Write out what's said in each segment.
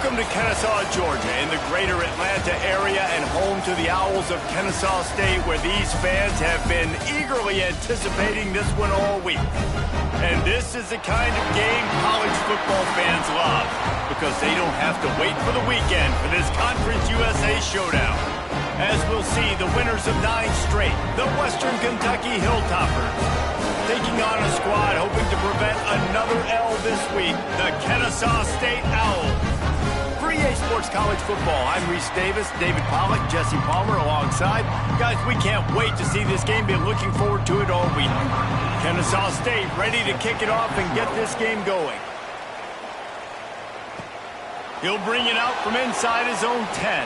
Welcome to Kennesaw, Georgia, in the greater Atlanta area and home to the Owls of Kennesaw State, where these fans have been eagerly anticipating this one all week. And this is the kind of game college football fans love, because they don't have to wait for the weekend for this Conference USA showdown. As we'll see, the winners of 9 straight, the Western Kentucky Hilltoppers, taking on a squad hoping to prevent another L this week, the Kennesaw State Owls. For EA Sports College Football, I'm Reese Davis, David Pollack, Jesse Palmer alongside. Guys, we can't wait to see this game. Been looking forward to it all week. Kennesaw State ready to kick it off and get this game going. He'll bring it out from inside his own 10.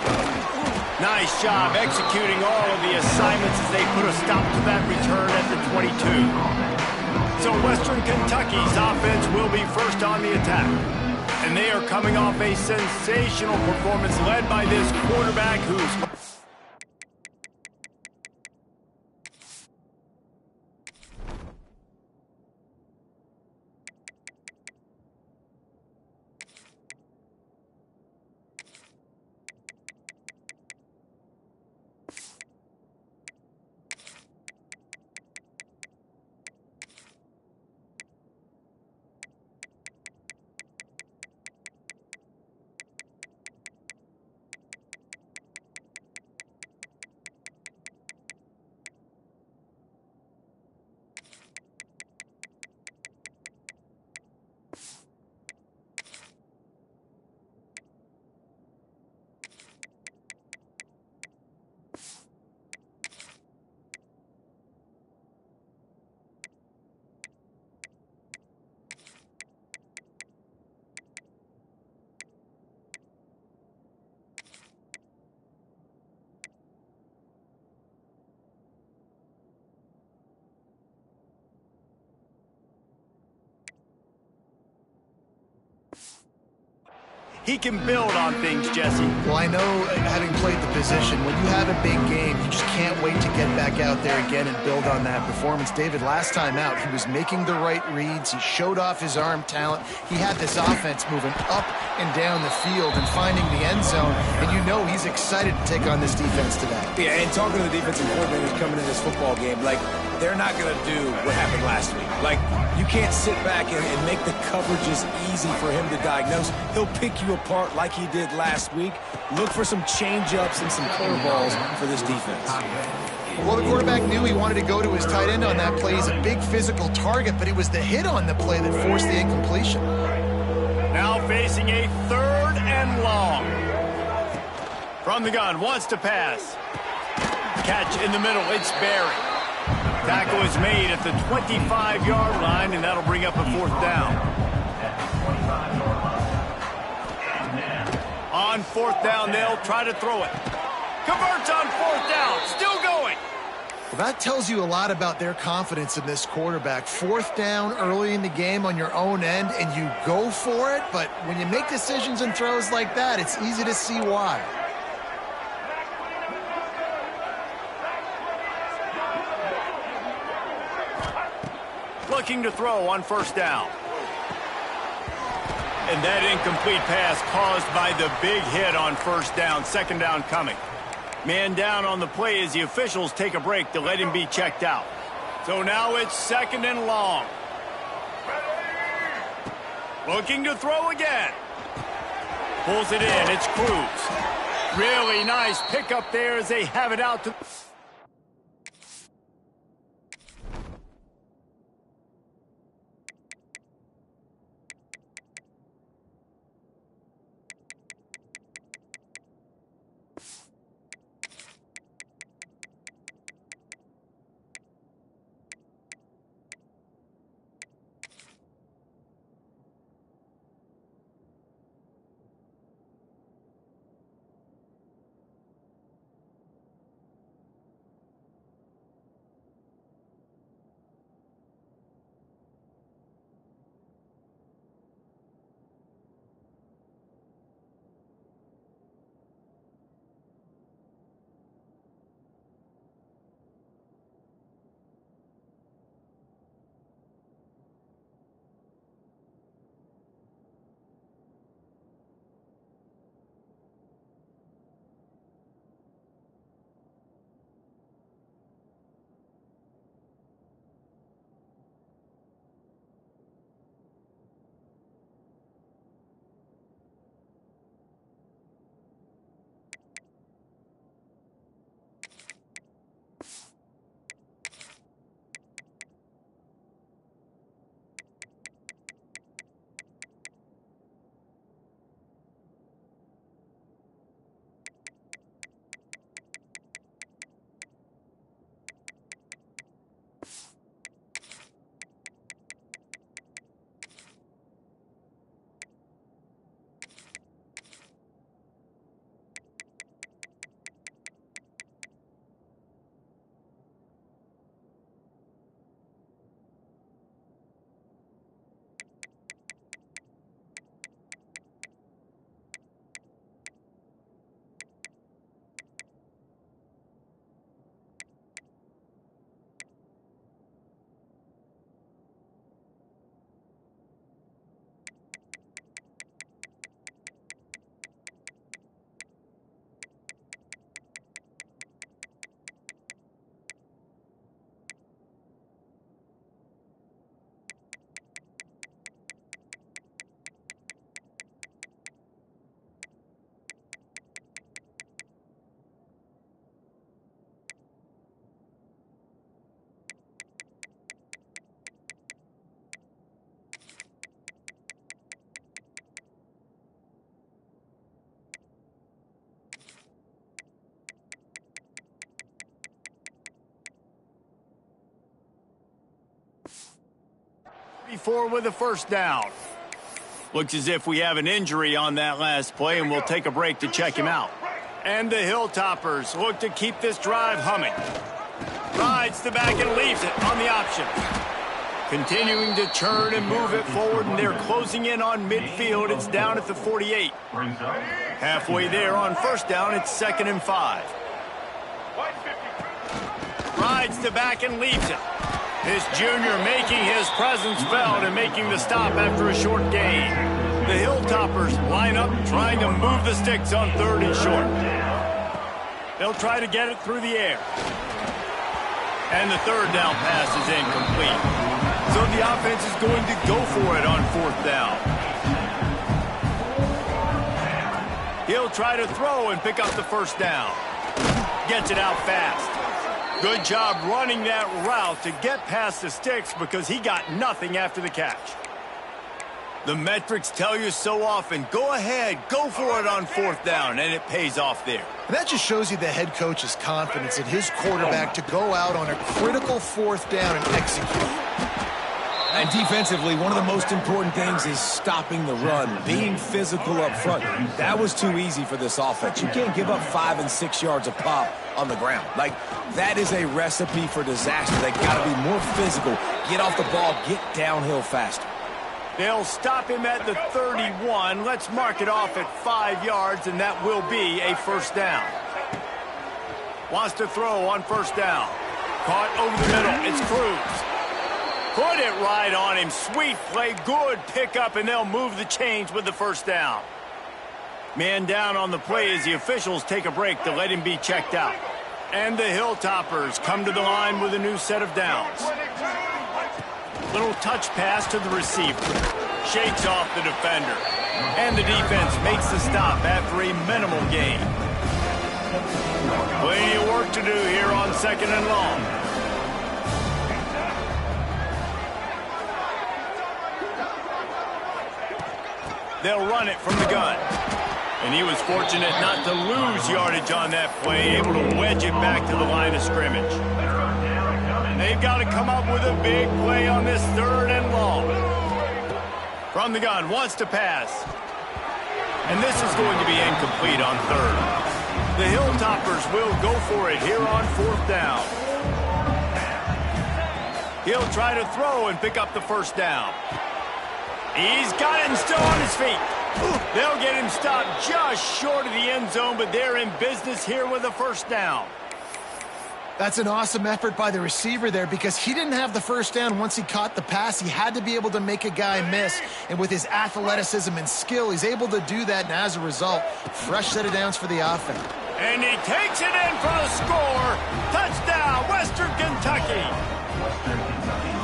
Nice job executing all of the assignments as they put a stop to that return at the 22. So Western Kentucky's offense will be first on the attack. And they are coming off a sensational performance led by this quarterback who's... He can build on things, Jesse. Well, I know, having played the position, when you have a big game, you just can't wait to get back out there again and build on that performance. David, last time out, he was making the right reads. He showed off his arm talent. He had this offense moving up and down the field and finding the end zone. And you know he's excited to take on this defense today. Yeah, and talking to the defensive coordinators coming in this football game, like, they're not going to do what happened last week. Like, you can't sit back and make the coverages easy for him to diagnose. He'll pick you apart like he did last week. Look for some change-ups and some curveballs for this defense. Well, the quarterback knew he wanted to go to his tight end on that play. He's a big physical target, but it was the hit on the play that forced the incompletion. Now facing a 3rd and long. From the gun, wants to pass. Catch in the middle, it's Barry. Tackle is made at the 25-yard line, and that'll bring up a 4th down. On 4th down, they'll try to throw it. Converts on 4th down, still going. Well, that tells you a lot about their confidence in this quarterback. 4th down early in the game on your own end, and you go for it, but when you make decisions and throws like that, it's easy to see why. Looking to throw on 1st down. And that incomplete pass caused by the big hit on 1st down. 2nd down coming. Man down on the play as the officials take a break to let him be checked out. So now it's 2nd and long. Looking to throw again. Pulls it in. It's Cruz. Really nice pickup there as they have it out to... Before with a first down. Looks as if we have an injury on that last play, and we'll take a break to check him out. And the Hilltoppers look to keep this drive humming. Rides the back and leaves it on the option. Continuing to turn and move it forward, and they're closing in on midfield. It's down at the 48. Halfway there on first down, it's 2nd and 5. Rides the back and leaves it. This junior making his presence felt and making the stop after a short gain. The Hilltoppers line up trying to move the sticks on 3rd and short. They'll try to get it through the air. And the 3rd down pass is incomplete. So the offense is going to go for it on 4th down. He'll try to throw and pick up the first down. Gets it out fast. Good job running that route to get past the sticks because he got nothing after the catch. The metrics tell you so often, go ahead, go for it on 4th down, and it pays off there. And that just shows you the head coach's confidence in his quarterback to go out on a critical 4th down and execute. And defensively, one of the most important things is stopping the run, being physical up front. That was too easy for this offense. You can't give up 5 and 6 yards a pop on the ground. Like, that is a recipe for disaster. They got to be more physical, get off the ball, get downhill faster. They'll stop him at the 31. Let's mark it off at 5 yards, and that will be a first down. Wants to throw on first down. Caught over the middle. It's Cruz. Put it right on him. Sweet play. Good pickup, and they'll move the chains with the first down. Man down on the play as the officials take a break to let him be checked out. And the Hilltoppers come to the line with a new set of downs. Little touch pass to the receiver. Shakes off the defender. And the defense makes the stop after a minimal gain. Plenty of work to do here on 2nd and long. They'll run it from the gun. And he was fortunate not to lose yardage on that play, able to wedge it back to the line of scrimmage. They've got to come up with a big play on this 3rd and long. From the gun, wants to pass. And this is going to be incomplete on 3rd. The Hilltoppers will go for it here on 4th down. He'll try to throw and pick up the first down. He's got it and still on his feet. They'll get him stopped just short of the end zone, but they're in business here with a first down. That's an awesome effort by the receiver there because he didn't have the first down once he caught the pass. He had to be able to make a guy miss. And with his athleticism and skill, he's able to do that. And as a result, fresh set of downs for the offense. And he takes it in for the score. Touchdown, Western Kentucky.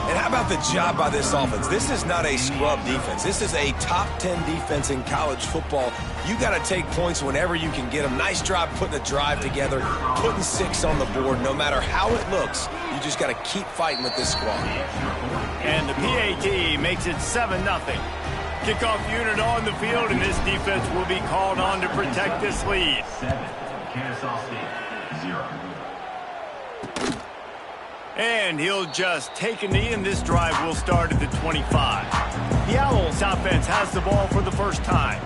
And how about the job by this offense? This is not a scrub defense. This is a top 10 defense in college football. You got to take points whenever you can get them. Nice job putting a drive together, putting 6 on the board. No matter how it looks, you just got to keep fighting with this squad. And the PAT makes it 7-0. Kickoff unit on the field, and this defense will be called on to protect this lead. 7, Kennesaw State, 0. And he'll just take a knee, and this drive will start at the 25. The Owls offense has the ball for the first time.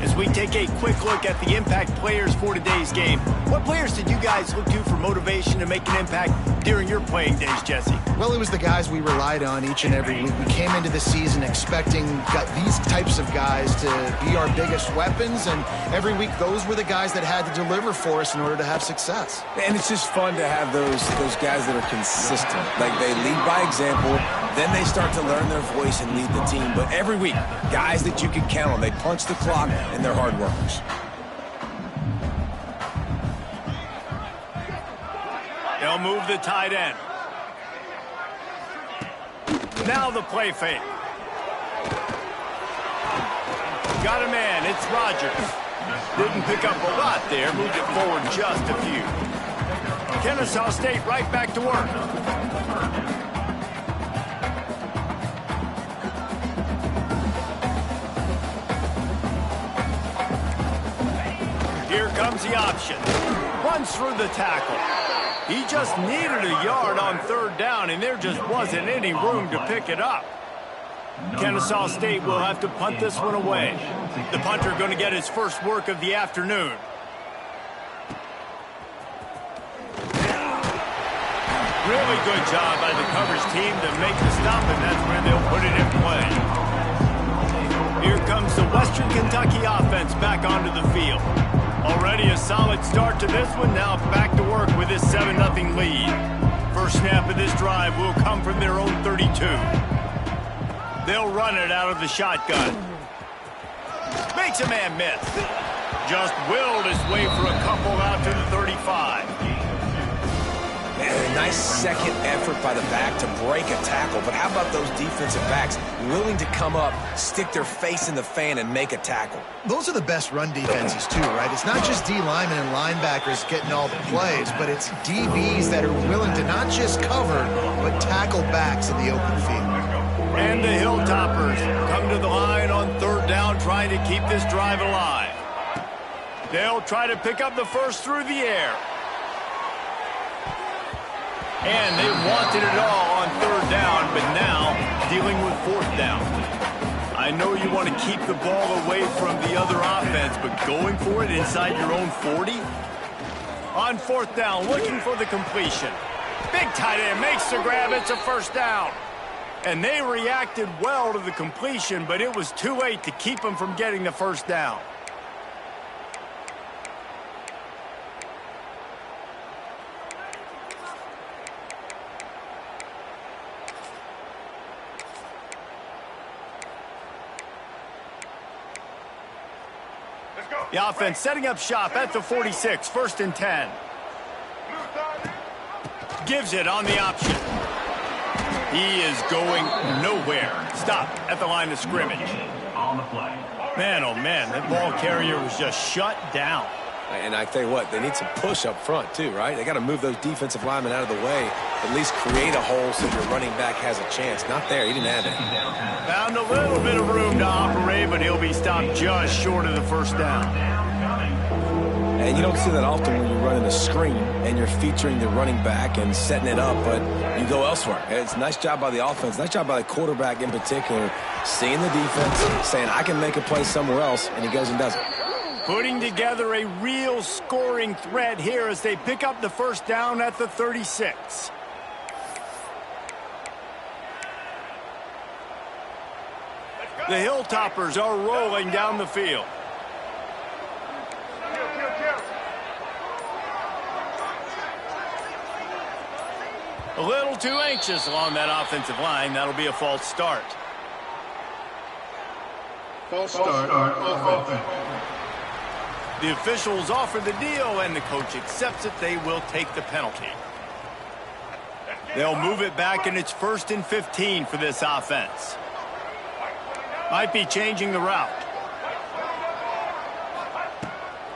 As we take a quick look at the impact players for today's game, what players did you guys look to for motivation to make an impact during your playing days, Jesse? Well, it was the guys we relied on each and every week. We came into the season expecting these types of guys to be our biggest weapons, and every week those were the guys that had to deliver for us in order to have success. And it's just fun to have those guys that are consistent. Like, they lead by example, then they start to learn their voice and lead the team. But every week, guys that you can count on. They punch the clock, and they're hard workers. They'll move the tight end. Now the play fake. Got a man. It's Rogers. Didn't pick up a lot there. Moved it forward just a few. Kennesaw State right back to work. Here comes the option. Runs through the tackle. He just needed a yard on 3rd down, and there just wasn't any room to pick it up. Kennesaw State will have to punt this one away. The punter going to get his first work of the afternoon. Really good job by the coverage team to make the stop, and that's where they'll put it in play. Here comes the Western Kentucky offense back onto the field. Already a solid start to this one. Now back to work with this 7-0 lead. First snap of this drive will come from their own 32. They'll run it out of the shotgun. Makes a man miss. Just willed his way for a couple out to the 35. Man, a nice second effort by the back to break a tackle. But how about those defensive backs willing to come up, stick their face in the fan, and make a tackle? Those are the best run defenses, too, right? It's not just D linemen and linebackers getting all the plays, but it's DBs that are willing to not just cover, but tackle backs in the open field. And the Hilltoppers come to the line on third down, trying to keep this drive alive. They'll try to pick up the first through the air. And they wanted it all on third down, but now dealing with fourth down. I know you want to keep the ball away from the other offense, but going for it inside your own 40? On fourth down, looking for the completion. Big tight end makes the grab. It's a first down. And they reacted well to the completion, but it was too late to keep them from getting the first down. The offense setting up shop at the 46, 1st and 10. Gives it on the option. He is going nowhere. Stop at the line of scrimmage. On the play. Man, oh man, that ball carrier was just shut down. And I tell you what, they need some push up front too, right? They got to move those defensive linemen out of the way, at least create a hole so your running back has a chance. Not there, he didn't have it. Found a little bit of room to operate, but he'll be stopped just short of the first down. And you don't see that often when you're running a screen and you're featuring the running back and setting it up, but you go elsewhere. It's a nice job by the offense, nice job by the quarterback in particular, seeing the defense, saying, I can make a play somewhere else, and he goes and does it. Putting together a real scoring threat here as they pick up the first down at the 36. The Hilltoppers are rolling down the field. A little too anxious along that offensive line. That'll be a false start. False start on offense. The officials offer the deal, and the coach accepts it. They will take the penalty. They'll move it back, and it's 1st and 15 for this offense. Might be changing the route.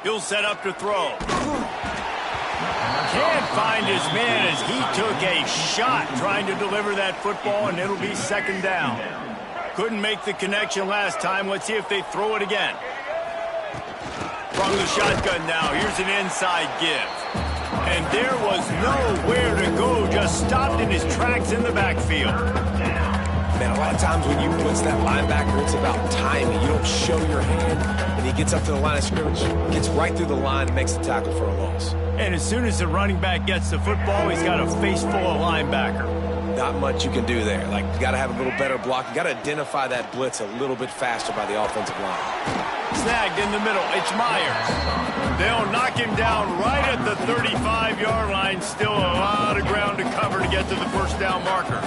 He'll set up to throw. Can't find his man as he took a shot trying to deliver that football, and it'll be 2nd down. Couldn't make the connection last time. Let's see if they throw it again. From the shotgun now, here's an inside give. And there was nowhere to go, just stopped in his tracks in the backfield. Man, a lot of times when you blitz that linebacker, it's about timing. You don't show your hand, and he gets up to the line of scrimmage, gets right through the line, and makes the tackle for a loss. And as soon as the running back gets the football, he's got a face full of linebacker. Not much you can do there. Like, you got to have a little better block. You got to identify that blitz a little bit faster by the offensive line. Snagged in the middle. It's Myers. They'll knock him down right at the 35-yard line. Still a lot of ground to cover to get to the first down marker.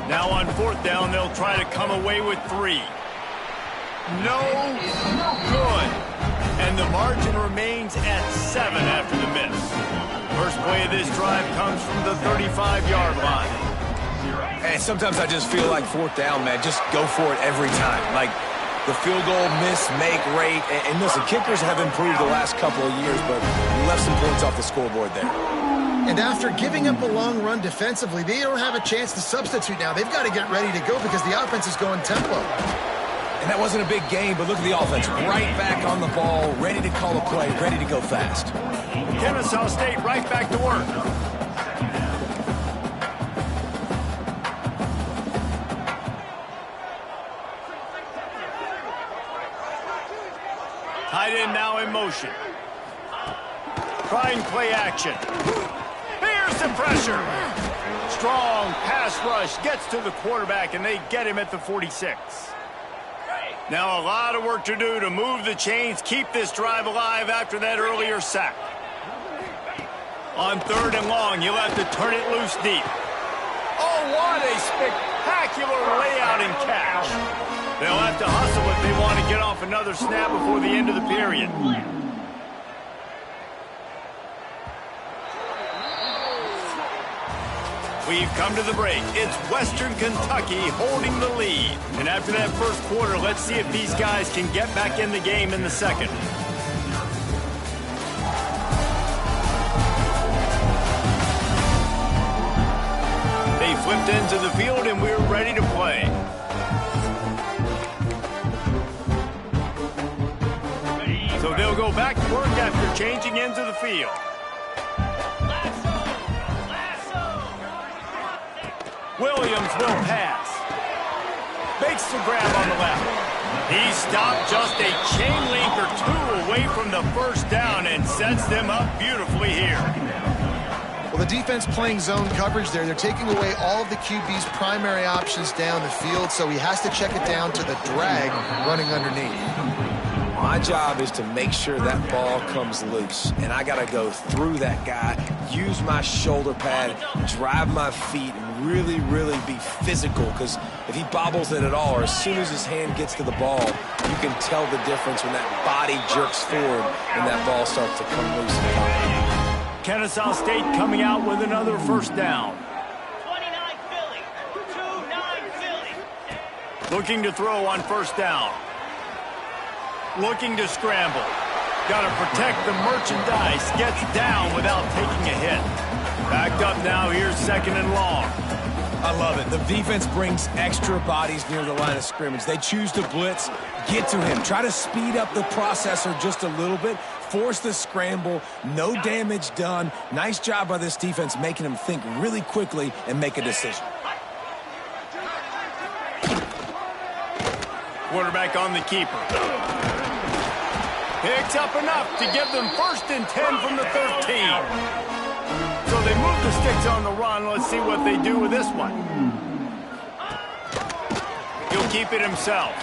Now on 4th down, they'll try to come away with 3. No good. And the margin remains at 7 after the miss. First play of this drive comes from the 35-yard line. And sometimes I just feel like 4th down, man, just go for it every time. Like, the field goal miss-make rate. And listen, kickers have improved the last couple of years, but left some points off the scoreboard there. And after giving up a long run defensively, they don't have a chance to substitute now. They've got to get ready to go because the offense is going tempo. And that wasn't a big game, but look at the offense. Right back on the ball, ready to call a play, ready to go fast. Kennesaw State right back to work. him now in motion. Trying play action. Here's the pressure. Strong pass rush gets to the quarterback, and they get him at the 46. Now a lot of work to do to move the chains, keep this drive alive after that earlier sack. On 3rd and long, you'll have to turn it loose deep. Oh, what a spectacular layout and catch. They'll have to hustle if they want to get off another snap before the end of the period. We've come to the break. It's Western Kentucky holding the lead. And after that first quarter, let's see if these guys can get back in the game in the second. They flipped into the field, and we're ready to play. So they'll go back to work after changing into the field. Williams will pass. Makes the grab on the left. He stopped just a chain link or two away from the first down and sets them up beautifully here. Well, the defense playing zone coverage there. They're taking away all of the QB's primary options down the field, so he has to check it down to the drag running underneath. My job is to make sure that ball comes loose, and I got to go through that guy, use my shoulder pad, drive my feet, and really, really be physical, because if he bobbles it at all, or as soon as his hand gets to the ball, you can tell the difference when that body jerks forward and that ball starts to come loose. Kennesaw State coming out with another first down. 29 Philly, 2-9 Philly. Looking to throw on first down. Looking to scramble. Got to protect the merchandise. Gets down without taking a hit. Backed up now. Here's 2nd and long. I love it. The defense brings extra bodies near the line of scrimmage. They choose to blitz, get to him, try to speed up the processor just a little bit, force the scramble, no damage done. Nice job by this defense making him think really quickly and make a decision. Quarterback on the keeper. Picks up enough to give them 1st and 10 from the 13. So they move the sticks on the run. Let's see what they do with this one. He'll keep it himself.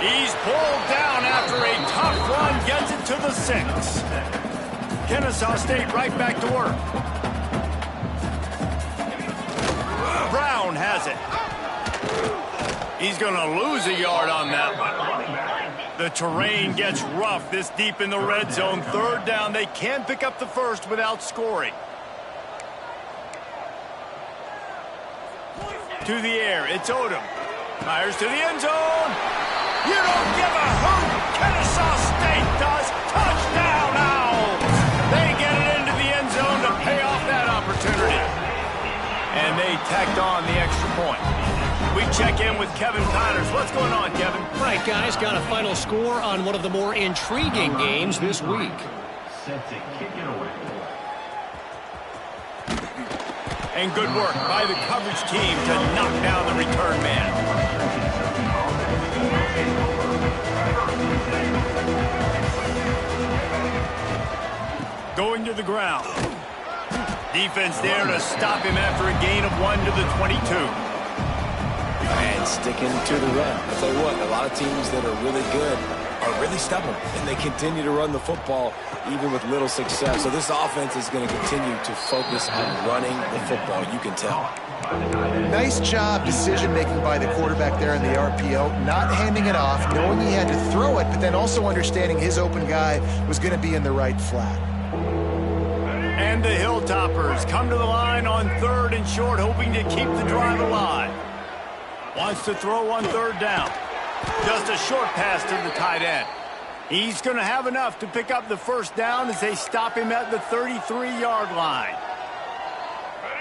He's pulled down after a tough run. Gets it to the 6. Kennesaw State right back to work. Brown has it. He's going to lose a yard on that one. The terrain gets rough this deep in the red zone. 3rd down. They can't pick up the first without scoring. To the air. It's Odom. Fires to the end zone. You don't give a hoot. Kennesaw State does. Touchdown Owls. They get it into the end zone to pay off that opportunity. And they tacked on the extra point. We check in with Kevin Connors. What's going on, Kevin? All right, guys, got a final score on one of the more intriguing games this week. Set to kick it away. And good work by the coverage team to knock down the return man. Going to the ground. Defense there to stop him after a gain of 1 to the 22. And sticking to the run. I'll tell you what, a lot of teams that are really good are really stubborn, and they continue to run the football even with little success. So this offense is going to continue to focus on running the football. You can tell. Nice job decision-making by the quarterback there in the RPO, not handing it off, knowing he had to throw it, but then also understanding his open guy was going to be in the right flat. And the Hilltoppers come to the line on 3rd and short, hoping to keep the drive alive. Wants to throw on 3rd down. Just a short pass to the tight end. He's going to have enough to pick up the first down as they stop him at the 33-yard line.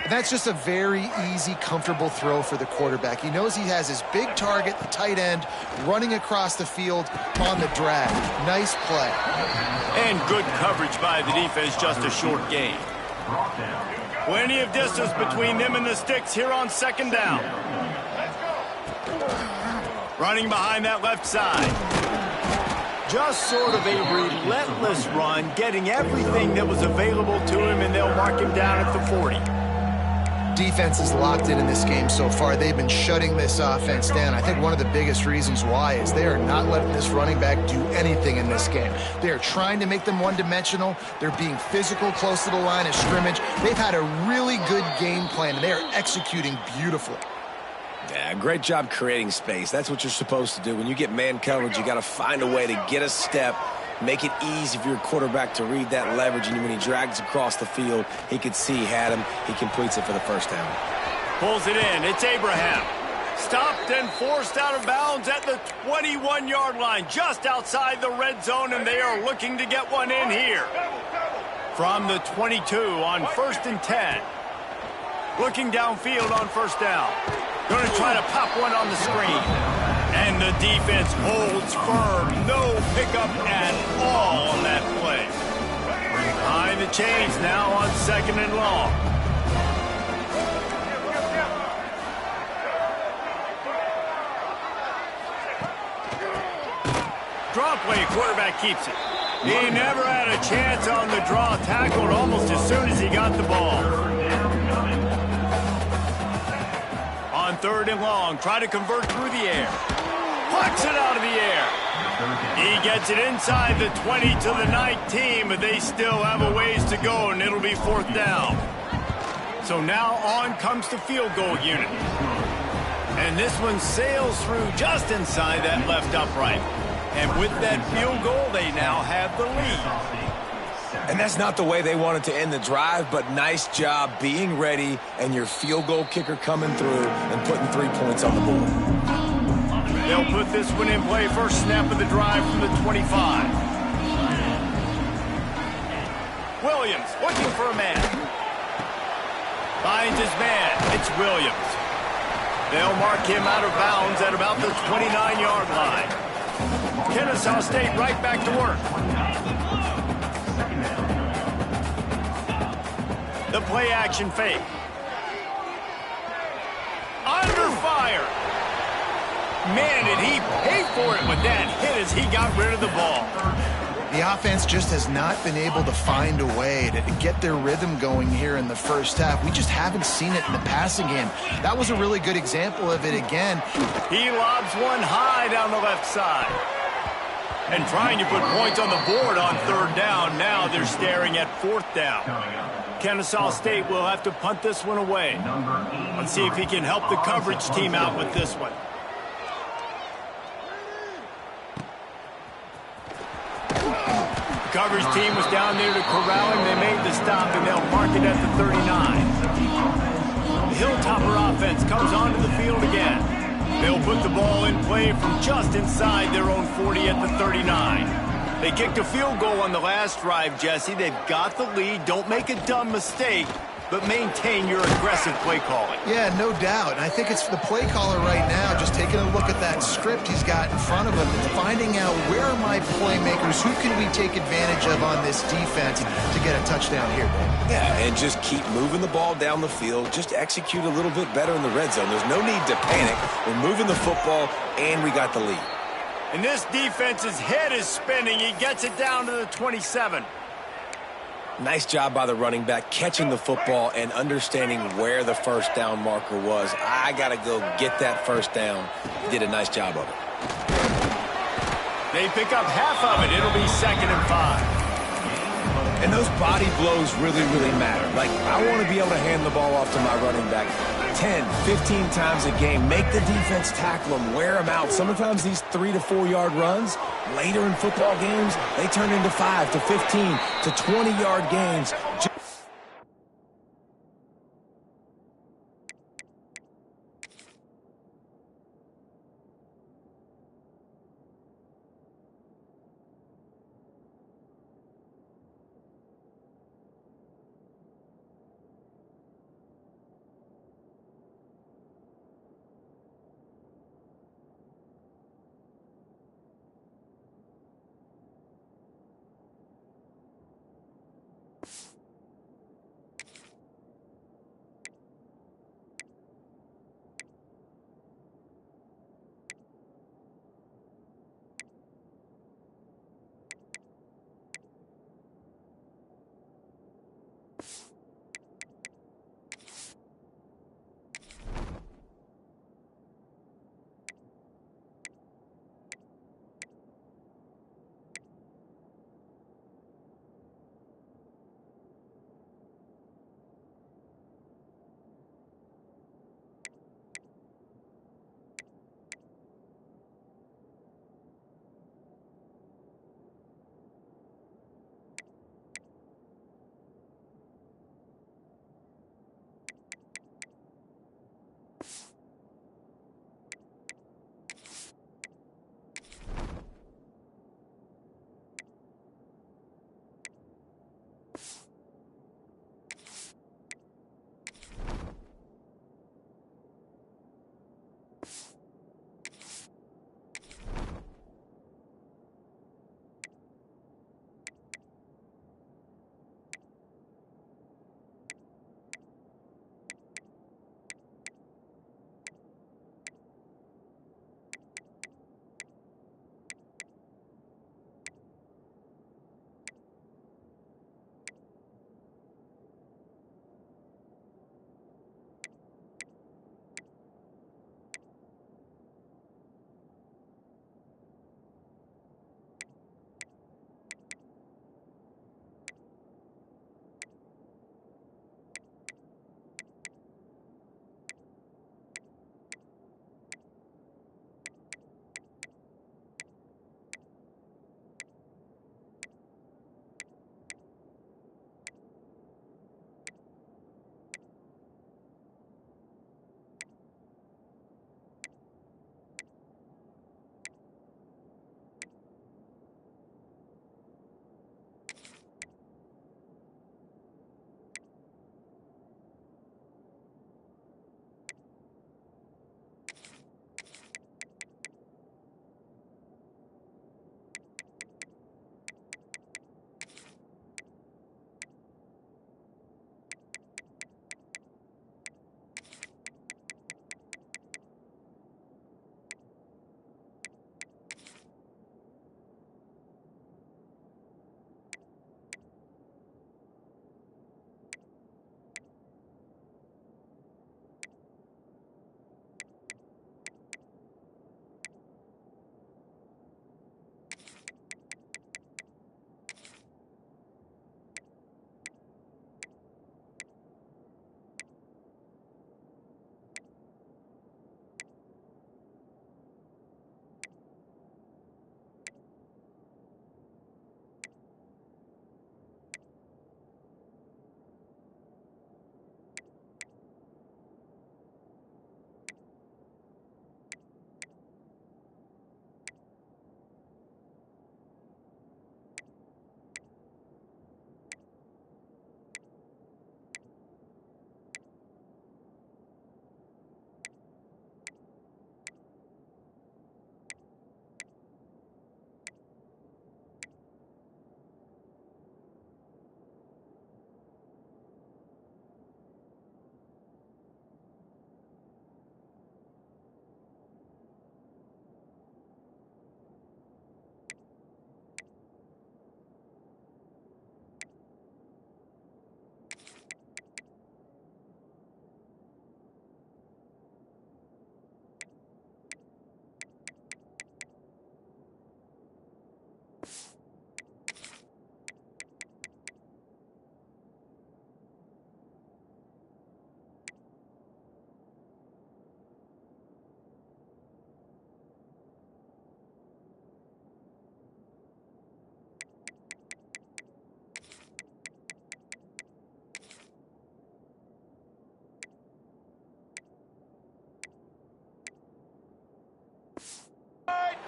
And that's just a very easy, comfortable throw for the quarterback. He knows he has his big target, the tight end, running across the field on the drag. Nice play. And good coverage by the defense, just a short gain. Plenty of distance between them and the sticks here on 2nd down. Running behind that left side. Just sort of a relentless run, getting everything that was available to him, and they'll mark him down at the 40. Defense is locked in this game so far. They've been shutting this offense down. I think one of the biggest reasons why is they are not letting this running back do anything in this game. They are trying to make them one-dimensional. They're being physical close to the line of scrimmage. They've had a really good game plan, and they are executing beautifully. Yeah, great job creating space. That's what you're supposed to do. When you get man coverage, you got to find a way to get a step, make it easy for your quarterback to read that leverage, and when he drags across the field, he can see he had him. He completes it for the first down. Pulls it in. It's Abraham. Stopped and forced out of bounds at the 21-yard line, just outside the red zone, and they are looking to get one in here. From the 22 on 1st and 10. Looking downfield on first down. Going to try to pop one on the screen. And the defense holds firm. No pickup at all on that play. Behind the chains now on 2nd and long. Draw play, quarterback keeps it. He never had a chance on the draw, tackled almost as soon as he got the ball. On 3rd and long, try to convert through the air. Plucks it out of the air. He gets it inside the 20 to the 19, but they still have a ways to go, and it'll be 4th down. So now on comes the field goal unit. And this one sails through just inside that left upright. And with that field goal, they now have the lead. And that's not the way they wanted to end the drive, but nice job being ready and your field goal kicker coming through and putting 3 points on the board. They'll put this one in play. First snap of the drive from the 25. Williams looking for a man. Finds his man. It's Williams. They'll mark him out of bounds at about the 29-yard line. Kennesaw State right back to work. The play action fake. Under fire. Man, did he pay for it with that hit as he got rid of the ball. The offense just has not been able to find a way to get their rhythm going here in the first half. We just haven't seen it in the passing game. That was a really good example of it again. He lobs one high down the left side. And trying to put points on the board on 3rd down. Now they're staring at 4th down. Kennesaw State will have to punt this one away. Let's see if he can help the coverage team out with this one. The coverage team was down there to corral him. They made the stop, and they'll mark it at the 39. The Hilltopper offense comes onto the field again. They'll put the ball in play from just inside their own 40 at the 39. They kicked a field goal on the last drive, Jesse. They've got the lead. Don't make a dumb mistake, but maintain your aggressive play calling. Yeah, no doubt. And I think it's the play caller right now just taking a look at that script he's got in front of him and finding out where are my playmakers, who can we take advantage of on this defense to get a touchdown here, Dave. Yeah, and just keep moving the ball down the field. Just execute a little bit better in the red zone. There's no need to panic. We're moving the football, and we got the lead. And this defense's head is spinning. He gets it down to the 27. Nice job by the running back, catching the football and understanding where the first down marker was. I got to go get that first down. He did a nice job of it. They pick up half of it. It'll be 2nd and 5. And those body blows really, really matter. Like, I want to be able to hand the ball off to my running back 10, 15 times a game. Make the defense tackle them, wear them out. Sometimes these 3 to 4 yard runs, later in football games, they turn into 5 to 15 to 20-yard games.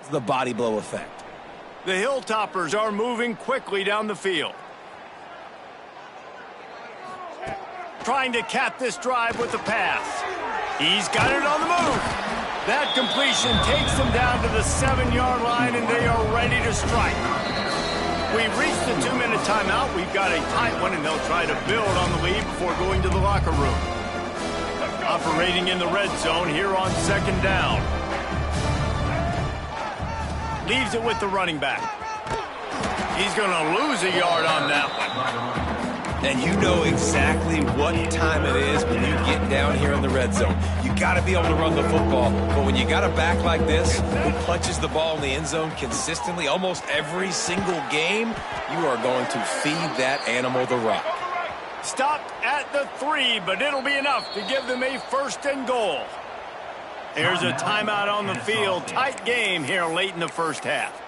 the body blow effect. The Hilltoppers are moving quickly down the field. Trying to cap this drive with a pass. He's got it on the move. That completion takes them down to the 7-yard line, and they are ready to strike. We've reached the 2-minute timeout. We've got a tight one, and they'll try to build on the lead before going to the locker room. Operating in the red zone here on 2nd down. Leaves it with the running back. He's going to lose a yard on that one. And you know exactly what time it is when you get down here in the red zone. You got to be able to run the football, but when you got a back like this who punches the ball in the end zone consistently almost every single game, you are going to feed that animal the rock. Stopped at the 3, but it'll be enough to give them a 1st and goal. There's a timeout on the field. Tight game here late in the first half.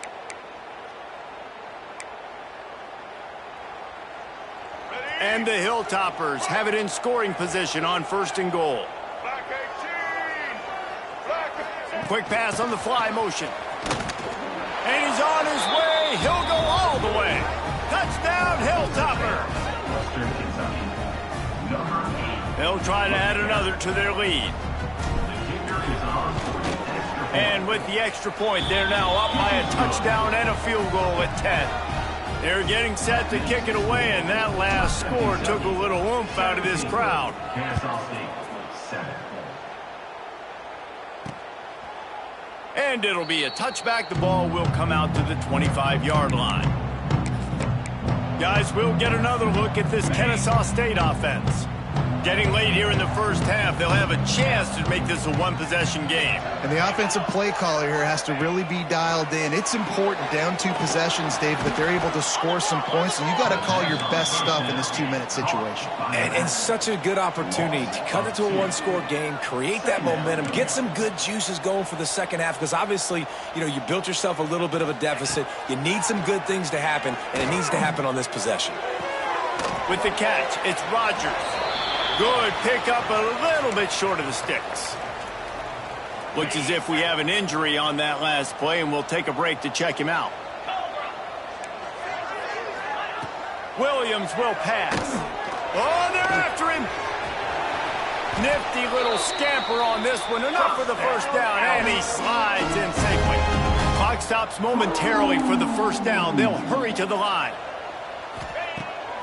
And the Hilltoppers have it in scoring position on 1st and goal. Quick pass on the fly motion. And he's on his way. He'll go all the way. Touchdown, Hilltopper. They'll try to add another to their lead. And with the extra point, they're now up by a touchdown and a field goal at 10. They're getting set to kick it away, and that last score took a little oomph out of this crowd. Kennesaw State, 7. And it'll be a touchback. The ball will come out to the 25-yard line. Guys, we'll get another look at this Kennesaw State offense. Getting late here in the first half, they'll have a chance to make this a one-possession game. And the offensive play caller here has to really be dialed in. It's important, down 2 possessions, Dave, but they're able to score some points, and you got to call your best stuff in this 2-minute situation. And such a good opportunity to cut it to a 1-score game, create that momentum, get some good juices going for the second half, because obviously, you know, you built yourself a little bit of a deficit. You need some good things to happen, and it needs to happen on this possession. With the catch, it's Rogers. Good pick up, a little bit short of the sticks. Looks as if we have an injury on that last play, and we'll take a break to check him out. Williams will pass. Oh, they're after him. Nifty little scamper on this one. Enough for the first down, and he slides in safely. Clock stops momentarily for the first down. They'll hurry to the line.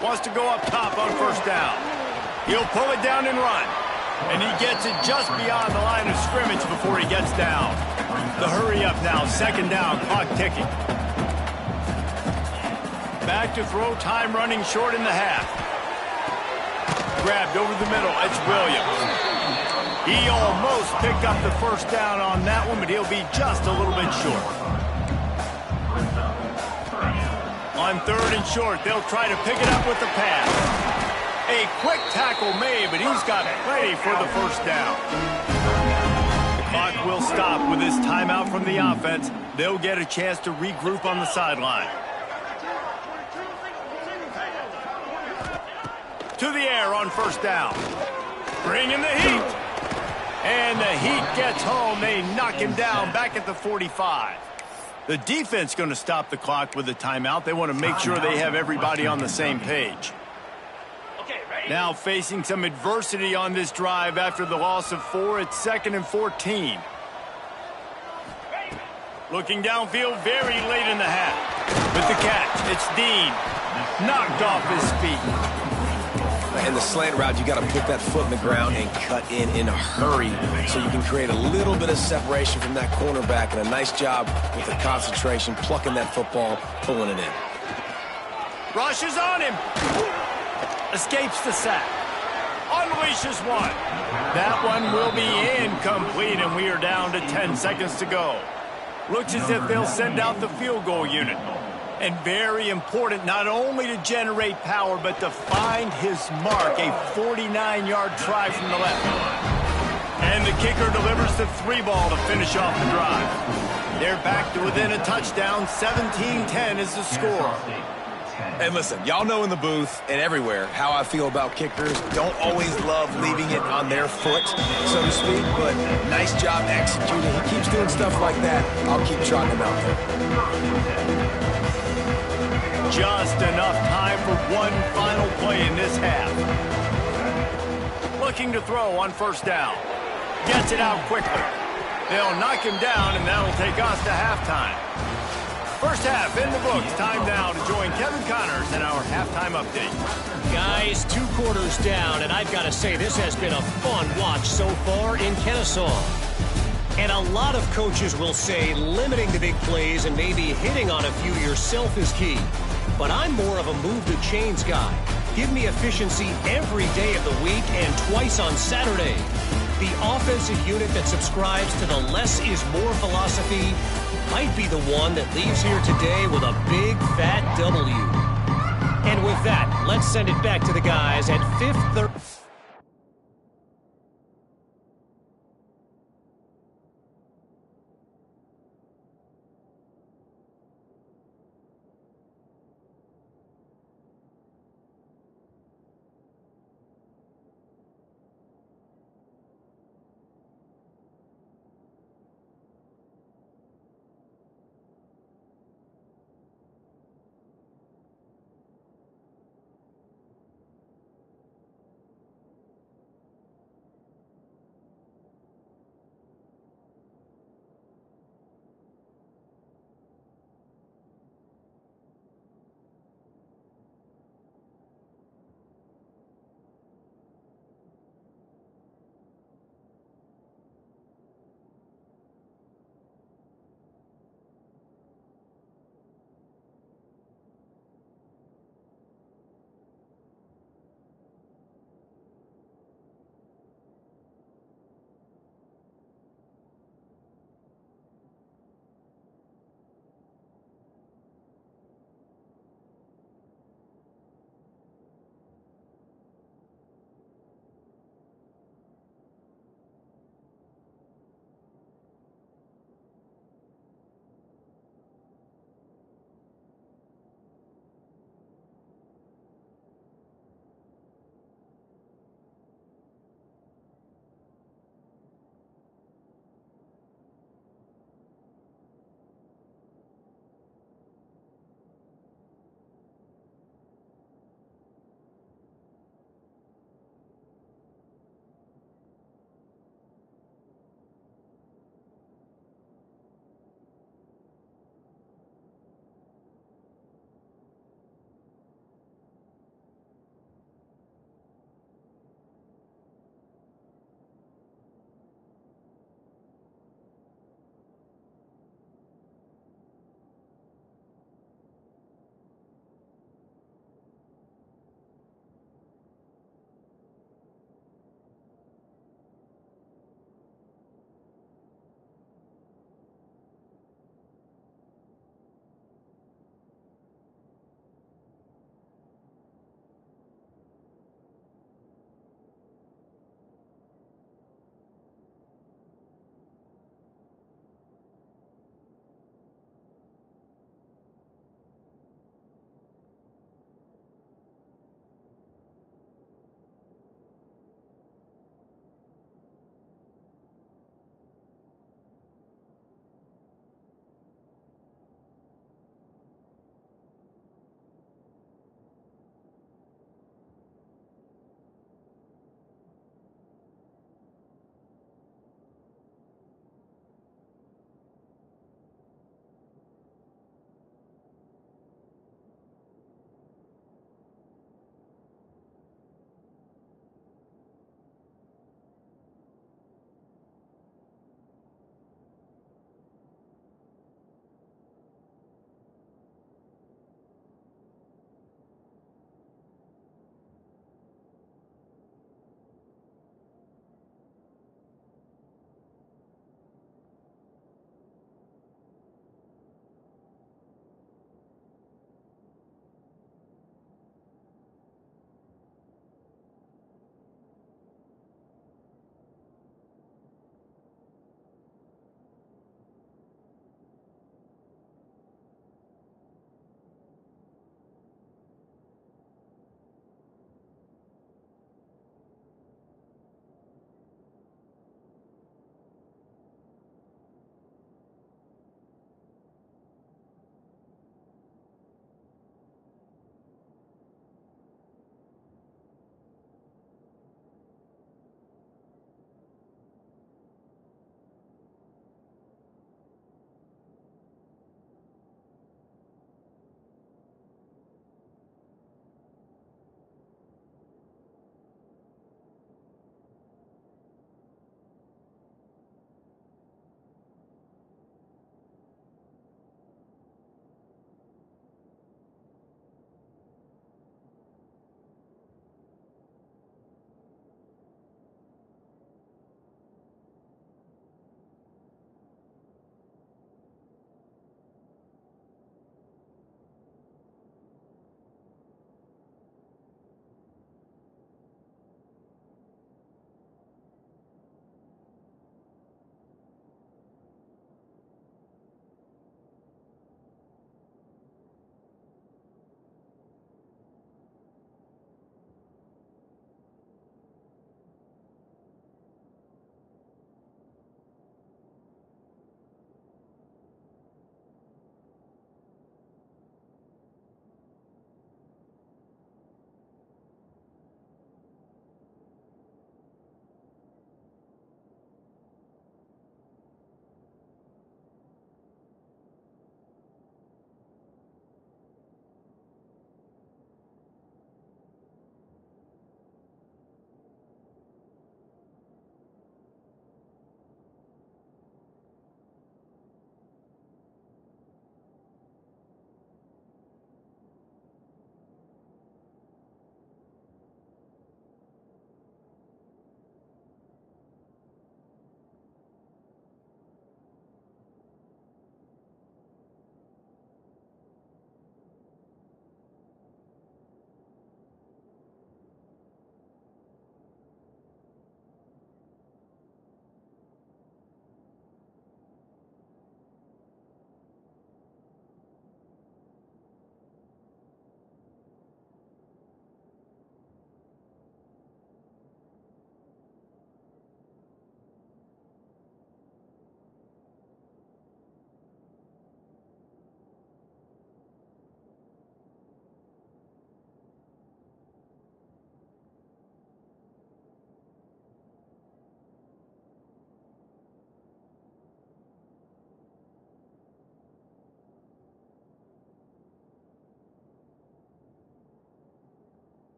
Wants to go up top on first down. He'll pull it down and run. And he gets it just beyond the line of scrimmage before he gets down. The hurry up now, 2nd down, clock ticking. Back to throw, time running short in the half. Grabbed over the middle, it's Williams. He almost picked up the first down on that one, but he'll be just a little bit short. On 3rd and short, they'll try to pick it up with the pass. A quick tackle made, but he's got plenty for the first down. The clock will stop with this timeout from the offense. They'll get a chance to regroup on the sideline. To the air on first down. Bringing the heat. And the heat gets home. They knock him down back at the 45. The defense going to stop the clock with a timeout. They want to make sure they have everybody on the same page. Now facing some adversity on this drive after the loss of 4. It's 2nd and 14. Looking downfield very late in the half. With the catch, it's Dean. Knocked off his feet. And the slant route, you got to put that foot in the ground and cut in a hurry so you can create a little bit of separation from that cornerback, and a nice job with the concentration, plucking that football, pulling it in. Rushes on him. Escapes the sack. Unleashes one. That one will be incomplete, and we are down to 10 seconds to go. Looks as if they'll send out the field goal unit. And very important, not only to generate power, but to find his mark. A 49-yard try from the left. And the kicker delivers the 3-ball to finish off the drive. They're back to within a touchdown. 17-10 is the score. And listen, y'all know in the booth and everywhere how I feel about kickers. Don't always love leaving it on their foot, so to speak, but nice job executing. He keeps doing stuff like that. I'll keep trotting him out there. Just enough time for one final play in this half. Looking to throw on first down. Gets it out quickly. They'll knock him down, and that'll take us to halftime. First half in the books. Time now to join Kevin Connors in our halftime update. Guys, 2 quarters down, and I've got to say this has been a fun watch so far in Kennesaw. And a lot of coaches will say limiting the big plays and maybe hitting on a few yourself is key. But I'm more of a move the chains guy. Give me efficiency every day of the week and twice on Saturday. The offensive unit that subscribes to the less is more philosophy might be the one that leaves here today with a big fat W. And with that, let's send it back to the guys at 5th.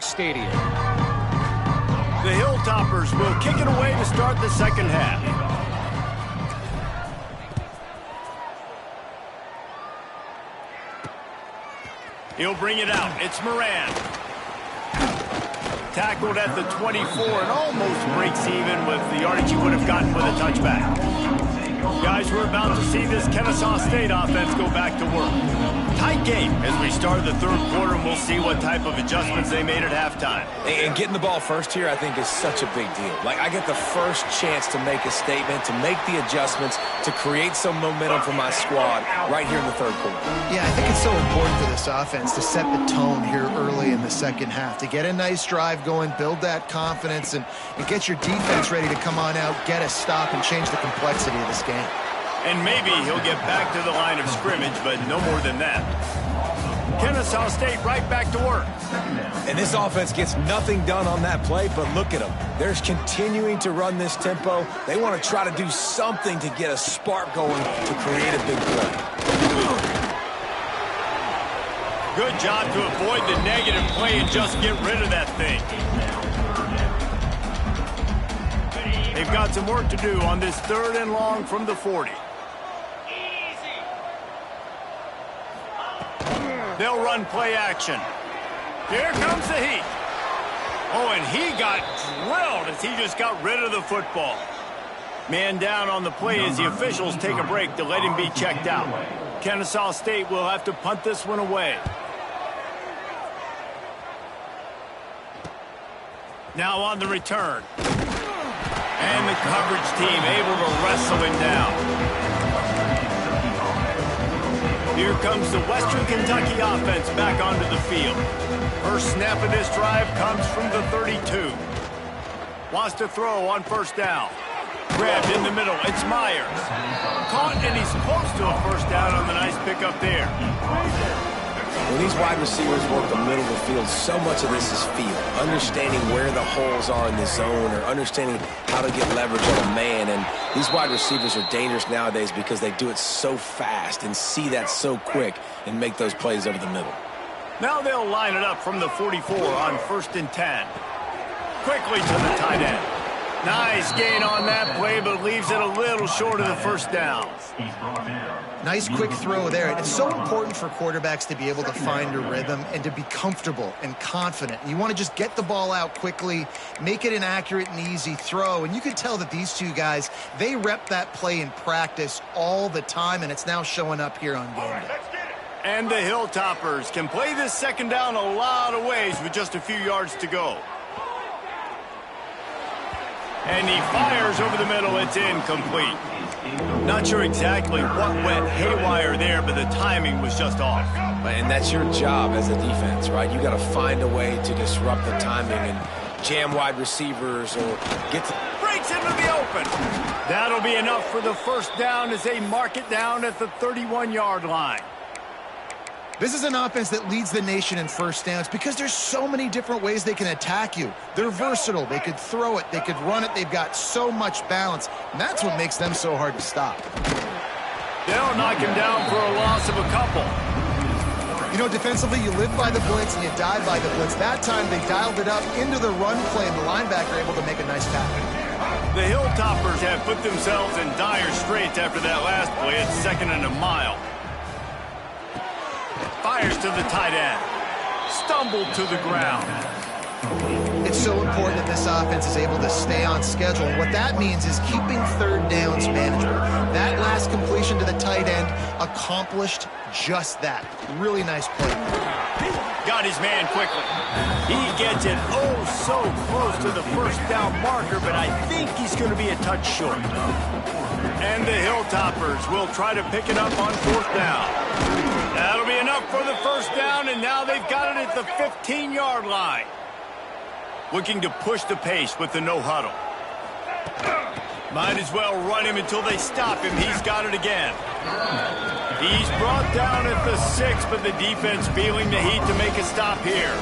Stadium. The Hilltoppers will kick it away to start the second half. He'll bring it out. It's Moran. Tackled at the 24 and almost breaks even with the yardage he would have gotten with a touchback. Guys, we're about to see this Kennesaw State offense go back to work. Tight game as we start the third quarter, and we'll see what type of adjustments they made at halftime. And getting the ball first here, I think, is such a big deal. Like, I get the first chance to make a statement, to make the adjustments, to create some momentum for my squad right here in the third quarter. Yeah, I think it's so important for this offense to set the tone here early in the second half, to get a nice drive going, build that confidence, and get your defense ready to come on out, get a stop, and change the complexity of this game. And maybe he'll get back to the line of scrimmage, but no more than that. Kennesaw State right back to work. And this offense gets nothing done on that play, but look at them. They're continuing to run this tempo. They want to try to do something to get a spark going to create a big play. Good job to avoid the negative play and just get rid of that thing. They've got some work to do on this third and long from the 40. They'll run play action. Here comes the heat. Oh, and he got drilled as he just got rid of the football. Man down on the play as the officials take a break to let him be checked out. Kennesaw State will have to punt this one away. Now on the return. And the coverage team able to wrestle him down. Here comes the Western Kentucky offense back onto the field. First snap of this drive comes from the 32. Wants to throw on first down. Grabbed in the middle. It's Myers. Caught, and he's close to a first down on the nice pickup there. When these wide receivers work the middle of the field, so much of this is feel. Understanding where the holes are in the zone or understanding how to get leverage on a man. And these wide receivers are dangerous nowadays because they do it so fast and see that so quick and make those plays over the middle. Now they'll line it up from the 44 on 1st and 10. Quickly to the tight end. Nice gain on that play, but leaves it a little short of the first down. Nice quick throw there. It's so important for quarterbacks to be able to find a rhythm and to be comfortable and confident. You want to just get the ball out quickly, make it an accurate and easy throw. And you can tell that these two guys, they rep that play in practice all the time, and it's now showing up here on game day. And the Hilltoppers can play this second down a lot of ways with just a few yards to go. And he fires over the middle. It's incomplete. Not sure exactly what went haywire there, but the timing was just off. And that's your job as a defense, right? You got to find a way to disrupt the timing and jam wide receivers or get to... Breaks into the open. That'll be enough for the first down as they mark it down at the 31-yard line. This is an offense that leads the nation in first downs because there's so many different ways they can attack you. They're versatile. They could throw it. They could run it. They've got so much balance. And that's what makes them so hard to stop. They'll knock him down for a loss of a couple. You know, defensively, you live by the blitz and you die by the blitz. That time, they dialed it up into the run play, and the linebacker able to make a nice tackle. The Hilltoppers have put themselves in dire straits after that last play. It's 2nd and a mile. Fires to the tight end. Stumbled to the ground. It's so important that this offense is able to stay on schedule. And what that means is keeping third downs manageable. That last completion to the tight end accomplished just that. Really nice play. Got his man quickly. He gets it oh so close to the first down marker, but I think he's going to be a touch short. And the Hilltoppers will try to pick it up on 4th down. That'll be enough for the first down, and now they've got it at the 15-yard line. Looking to push the pace with the no huddle. Might as well run him until they stop him. He's got it again. He's brought down at the 6, but the defense feeling the heat to make a stop here.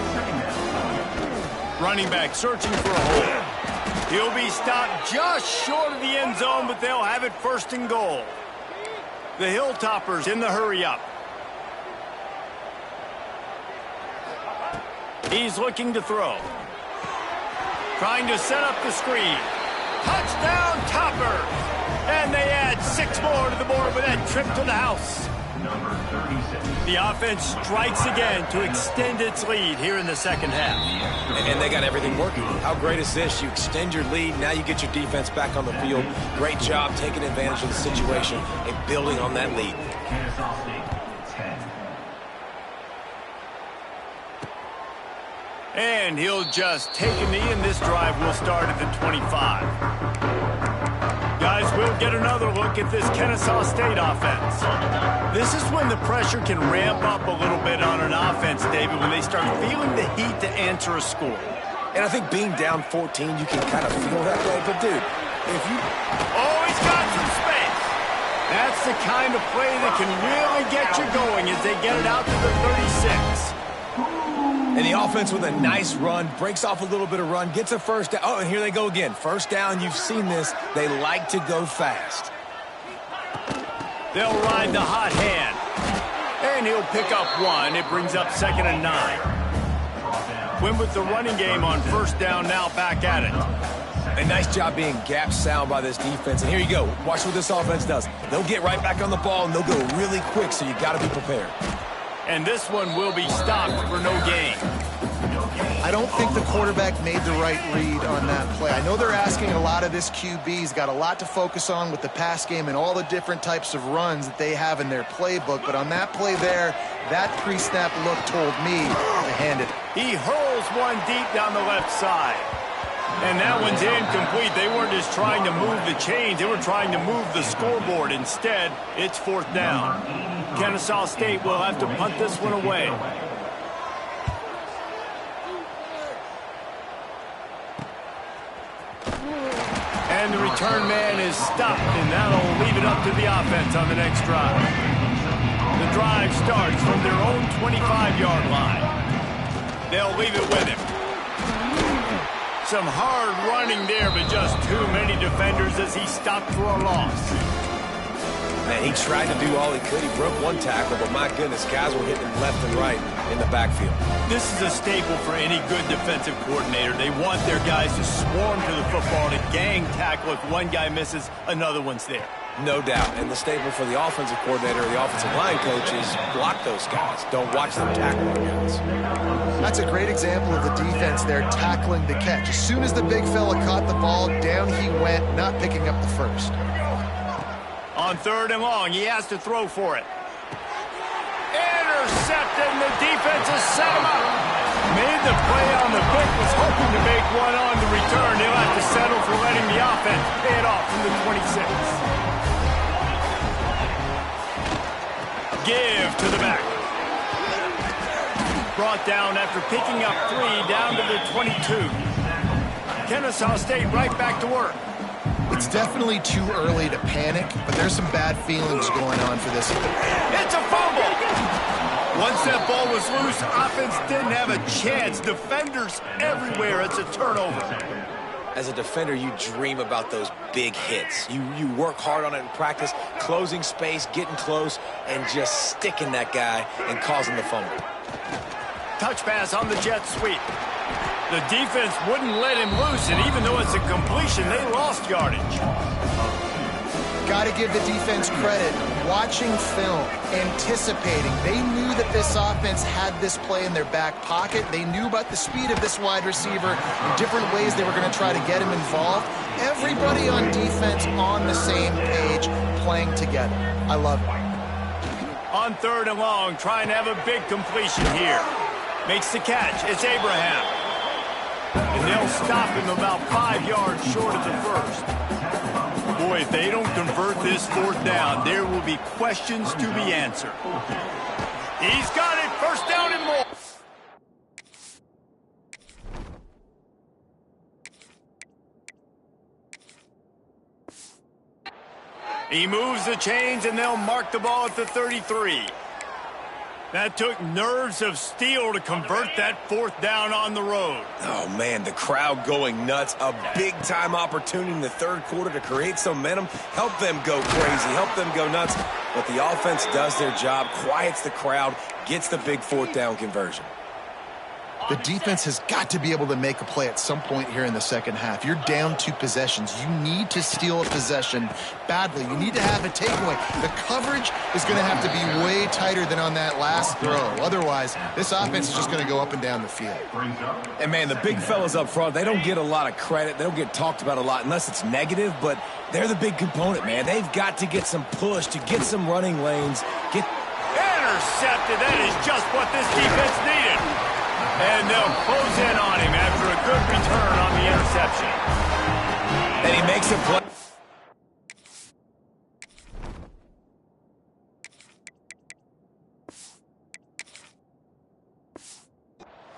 Running back searching for a hole. He'll be stopped just short of the end zone, but they'll have it 1st and goal. The Hilltoppers in the hurry up. He's looking to throw. Trying to set up the screen. Touchdown Toppers! And they add 6 more to the board with that trip to the house. Number 36. The offense strikes again to extend its lead here in the second half. And they got everything working. How great is this? You extend your lead, now you get your defense back on the field. Great job taking advantage of the situation and building on that lead. Kennesaw State, 10. And he'll just take a knee, and this drive will start at the 25. Guys, we'll get another look at this Kennesaw State offense. This is when the pressure can ramp up a little bit on an offense, David, when they start feeling the heat to answer a score. And I think being down 14, you can kind of feel that way. But, dude, if you... Oh, he's got some space. That's the kind of play that can really get you going as they get it out to the 36. And the offense with a nice run, breaks off a little bit of run, gets a first down. Oh, and here they go again. First down, you've seen this. They like to go fast. They'll ride the hot hand. And he'll pick up 1. It brings up 2nd and 9. Win with the running game on first down, now back at it. A nice job being gap sound by this defense. And here you go. Watch what this offense does. They'll get right back on the ball, and they'll go really quick, so you got to be prepared. And this one will be stopped for no gain. I don't think the quarterback made the right read on that play. I know they're asking a lot of this QB. He's got a lot to focus on with the pass game and all the different types of runs that they have in their playbook. But on that play there, that pre-snap look told me to hand it. He hurls one deep down the left side. And that one's incomplete. They weren't just trying to move the chains. They were trying to move the scoreboard. Instead, it's 4th down. Kennesaw State will have to punt this one away. And the return man is stopped, and that'll leave it up to the offense on the next drive. The drive starts from their own 25-yard line. They'll leave it with him. Some hard running there, but just too many defenders as he stopped for a loss. Man, he tried to do all he could. He broke one tackle, but my goodness, guys were hitting left and right in the backfield. This is a staple for any good defensive coordinator. They want their guys to swarm to the football, to gang tackle. If one guy misses, another one's there. No doubt. And the staple for the offensive coordinator or the offensive line coach is block those guys. Don't watch them tackle our guys. That's a great example of the defense there tackling the catch. As soon as the big fella caught the ball, down he went, not picking up the first. On 3rd and long, he has to throw for it. Intercepted, and the defense has set him up. Made the play on the pick, was hoping to make one on the return. He'll have to settle for letting the offense pay it off from the 26. Give to the back. Brought down after picking up 3 down to the 22. Kennesaw State right back to work. It's definitely too early to panic, but there's some bad feelings going on for this. It's a fumble! Once that ball was loose, offense didn't have a chance. Defenders everywhere. It's a turnover. As a defender, you dream about those big hits. You work hard on it in practice, closing space, getting close, and just sticking that guy and causing the fumble. Touch pass on the jet sweep. The defense wouldn't let him loose, and even though it's a completion, they lost yardage. Got to give the defense credit. Watching film, anticipating. They knew that this offense had this play in their back pocket. They knew about the speed of this wide receiver and different ways they were going to try to get him involved. Everybody on defense on the same page, playing together. I love it. On 3rd and long, trying to have a big completion here. Makes the catch. It's Abraham. And they'll stop him about 5 yards short of the first. Boy, if they don't convert this 4th down, there will be questions to be answered. He's got it. First down and more. He moves the chains, and they'll mark the ball at the 33. That took nerves of steel to convert that 4th down on the road. Oh, man, the crowd going nuts. A big-time opportunity in the 3rd quarter to create some momentum, help them go crazy, help them go nuts. But the offense does their job, quiets the crowd, gets the big 4th down conversion. The defense has got to be able to make a play at some point here in the second half. You're down 2 possessions. You need to steal a possession badly. You need to have a takeaway. The coverage is going to have to be way tighter than on that last throw. Otherwise, this offense is just going to go up and down the field. And, man, the big fellas up front, they don't get a lot of credit. They don't get talked about a lot unless it's negative, but they're the big component, man. They've got to get some push, to get some running lanes. Intercepted. That is just what this defense needed. And they'll close in on him after a good return on the interception. And he makes a play.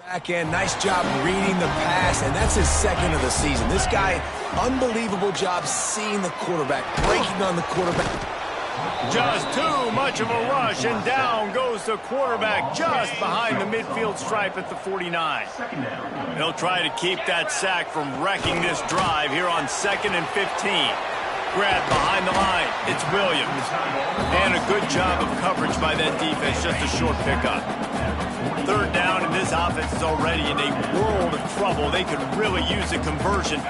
Back end, nice job reading the pass, and that's his second of the season. This guy, unbelievable job seeing the quarterback, breaking on the quarterback. Just too much of a rush, and down goes the quarterback just behind the midfield stripe at the 49. They'll try to keep that sack from wrecking this drive here on 2nd and 15. Grab behind the line. It's Williams. And a good job of coverage by that defense, just a short pickup. 3rd down, and this offense is already in a world of trouble. They could really use a conversion,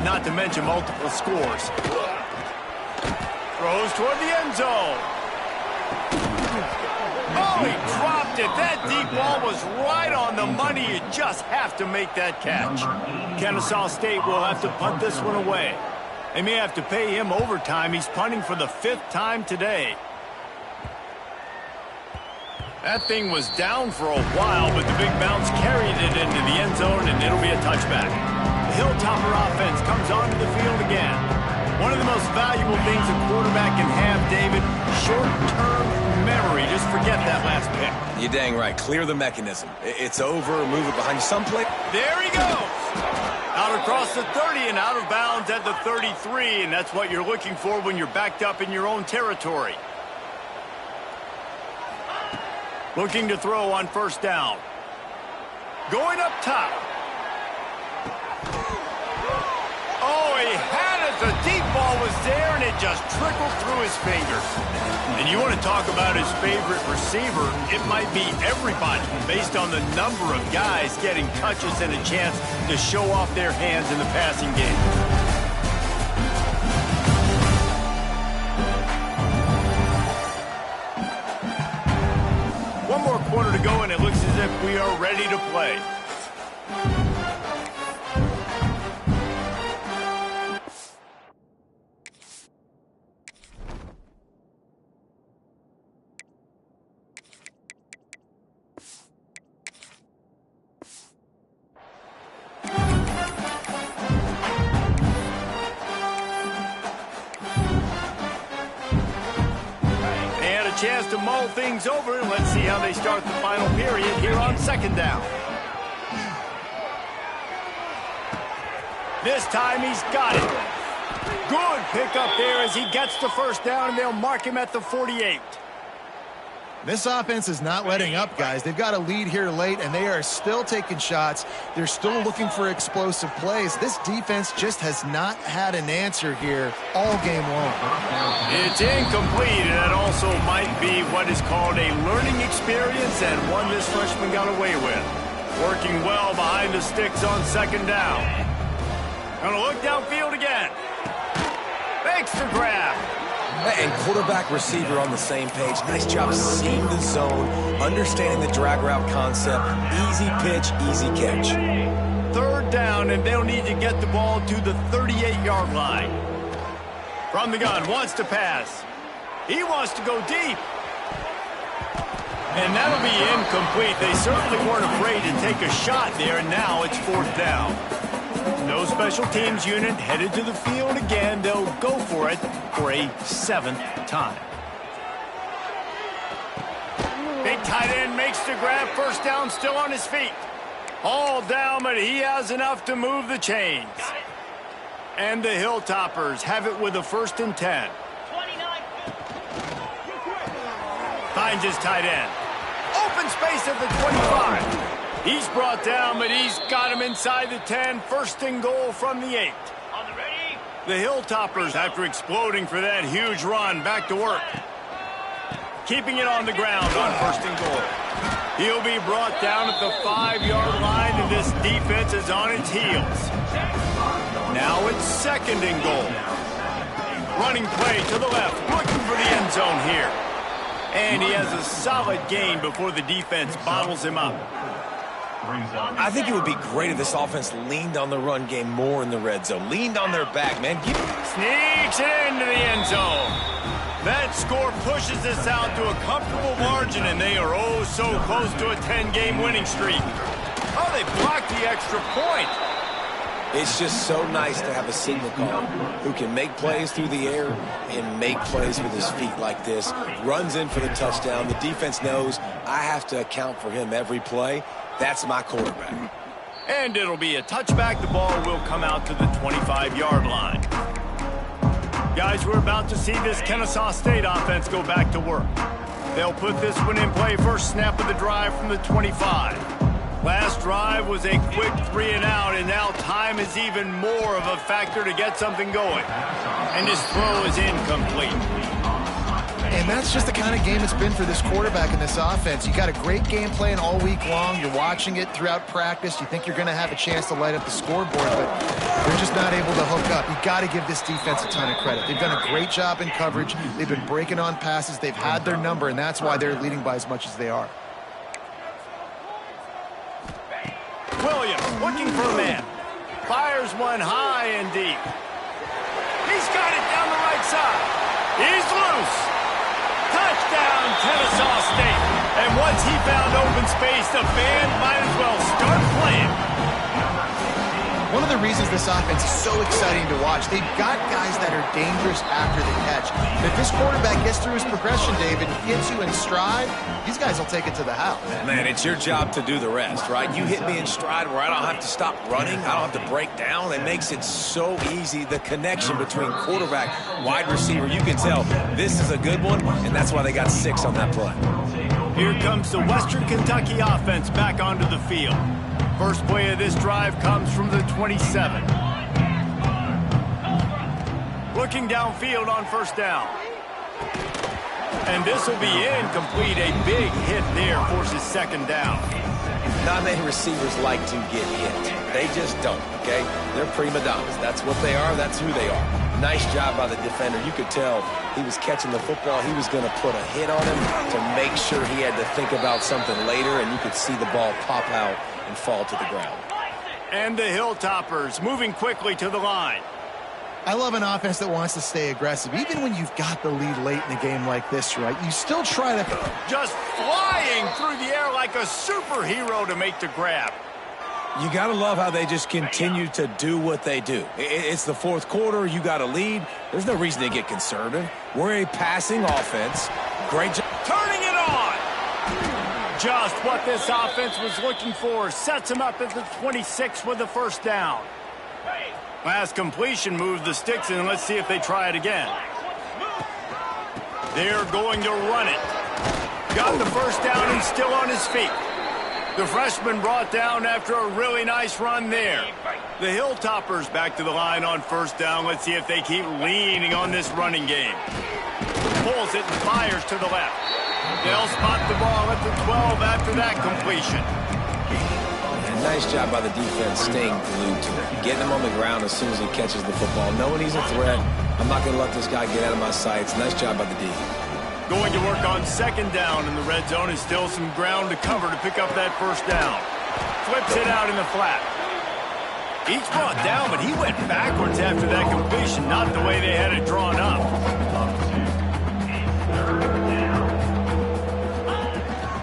not to mention multiple scores. Throws toward the end zone. Oh, he dropped it. That deep ball was right on the money. You just have to make that catch. Kennesaw State will have to punt this one away. They may have to pay him overtime. He's punting for the 5th time today. That thing was down for a while, but the big bounce carried it into the end zone, and it'll be a touchback. The Hilltopper offense comes onto the field again. One of the most valuable things a quarterback can have, David, short-term memory. Just forget that last pick. You're dang right. Clear the mechanism. It's over. Move it behind you. Someplace. There he goes. Out across the 30 and out of bounds at the 33, and that's what you're looking for when you're backed up in your own territory. Looking to throw on 1st down. Going up top. Oh, he had it. The deep ball was there, and it just trickled through his fingers. And you want to talk about his favorite receiver, it might be everybody, based on the number of guys getting touches and a chance to show off their hands in the passing game. One more quarter to go, and it looks as if we are ready to play. Chance to mull things over, and let's see how they start the final period here on 2nd down. This time he's got it. Good pickup there as he gets the 1st down, and they'll mark him at the 48. This offense is not letting up, guys. They've got a lead here late, and they are still taking shots. They're still looking for explosive plays. This defense just has not had an answer here all game long. It's incomplete, and that also might be what is called a learning experience, and one this freshman got away with. Working well behind the sticks on 2nd down. Gonna look downfield again. Makes the grab. And quarterback receiver on the same page. Nice job seeing the zone, understanding the drag route concept. Easy pitch, easy catch. 3rd down, and they'll need to get the ball to the 38-yard line. From the gun, wants to pass. He wants to go deep. And that'll be incomplete. They certainly weren't afraid to take a shot there, and now it's 4th down. No special teams unit headed to the field again. They'll go for it for a 7th time. Big tight end makes the grab. 1st down, still on his feet. All down, but he has enough to move the chains. And the Hilltoppers have it with a 1st and 10. 29. Finds his tight end. Open space at the 25. He's brought down, but he's got him inside the 10. 1st and goal from the 8. On the ready. The Hilltoppers, after exploding for that huge run, back to work. Keeping it on the ground on 1st and goal. He'll be brought down at the 5-yard line, and this defense is on its heels. Now it's 2nd and goal. Running play to the left, looking for the end zone here. And he has a solid gain before the defense bottles him up. I think it would be great if this offense leaned on the run game more in the red zone. Leaned on their back, man. Sneaks it into the end zone. That score pushes us out to a comfortable margin, and they are oh so close to a 10-game winning streak. Oh, they blocked the extra point. It's just so nice to have a signal call who can make plays through the air and make plays with his feet like this. Runs in for the touchdown. The defense knows I have to account for him every play. That's my quarterback. And it'll be a touchback. The ball will come out to the 25-yard line. Guys, we're about to see this Kennesaw State offense go back to work. They'll put this one in play first snap of the drive from the 25. Last drive was a quick 3-and-out, and now time is even more of a factor to get something going. And his throw is incomplete. And that's just the kind of game it's been for this quarterback in this offense. You got a great game plan all week long. You're watching it throughout practice. You think you're going to have a chance to light up the scoreboard, but they're just not able to hook up. You got to give this defense a ton of credit. They've done a great job in coverage. They've been breaking on passes. They've had their number, and that's why they're leading by as much as they are. Williams looking for a man. Fires one high and deep. He's got it down the right side. He's loose. Touchdown, Kennesaw State. And once he found open space, the band might as well start playing. One of the reasons this offense is so exciting to watch, they've got guys that are dangerous after the catch. And if this quarterback gets through his progression, David, gets you in stride, these guys will take it to the house. Man, it's your job to do the rest, right? You hit me in stride where I don't have to stop running. I don't have to break down. It makes it so easy. The connection between quarterback, wide receiver, you can tell this is a good one, and that's why they got 6 on that play. Here comes the Western Kentucky offense back onto the field. First play of this drive comes from the 27. Looking downfield on first down. And this will be incomplete. A big hit there forces 2nd down. Not many receivers like to get hit. They just don't, okay? They're prima donnas. That's what they are. That's who they are. Nice job by the defender. You could tell he was catching the football. He was going to put a hit on him to make sure he had to think about something later, and you could see the ball pop out and fall to the ground. And the Hilltoppers moving quickly to the line. I love an offense that wants to stay aggressive. Even when you've got the lead late in a game like this, right, you still try to... Just flying through the air like a superhero to make the grab. You got to love how they just continue to do what they do. It's the 4th quarter. You got a lead. There's no reason to get conservative. We're a passing offense. Great job. Turning it on. Just what this offense was looking for. Sets him up at the 26 with the first down. Last completion moved the sticks in. Let's see if they try it again. They're going to run it. Got the first down and still on his feet. The freshman brought down after a really nice run there. The Hilltoppers back to the line on first down. Let's see if they keep leaning on this running game. Pulls it and fires to the left. They'll spot the ball at the 12 after that completion. And nice job by the defense staying glued to it. Getting him on the ground as soon as he catches the football. Knowing he's a threat, I'm not going to let this guy get out of my sights. Nice job by the D. Going to work on 2nd down in the red zone. Is still some ground to cover to pick up that first down. Flips it out in the flat. Each brought down, but he went backwards after that completion. Not the way they had it drawn up.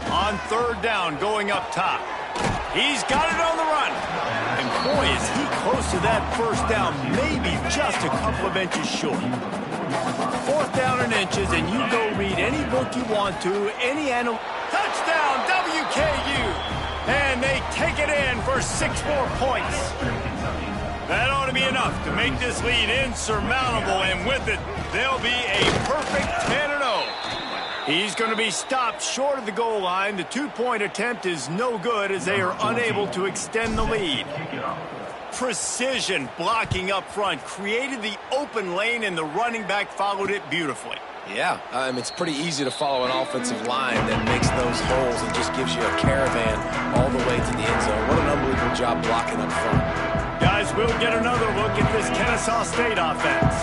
On 3rd down, going up top. He's got it on the run. And boy, is he close to that first down. Maybe just a couple of inches short. 4th down in inches, and you go read any book you want to, any animal. Touchdown, WKU! And they take it in for 6 more points. That ought to be enough to make this lead insurmountable, and with it, they'll be a perfect 10-0. He's going to be stopped short of the goal line. The 2-point attempt is no good as they are unable to extend the lead. Precision blocking up front created the open lane, and the running back followed it beautifully. Yeah, it's pretty easy to follow an offensive line that makes those holes and just gives you a caravan all the way to the end zone. What an unbelievable job blocking up front. Guys, we'll get another look at this Kennesaw State offense.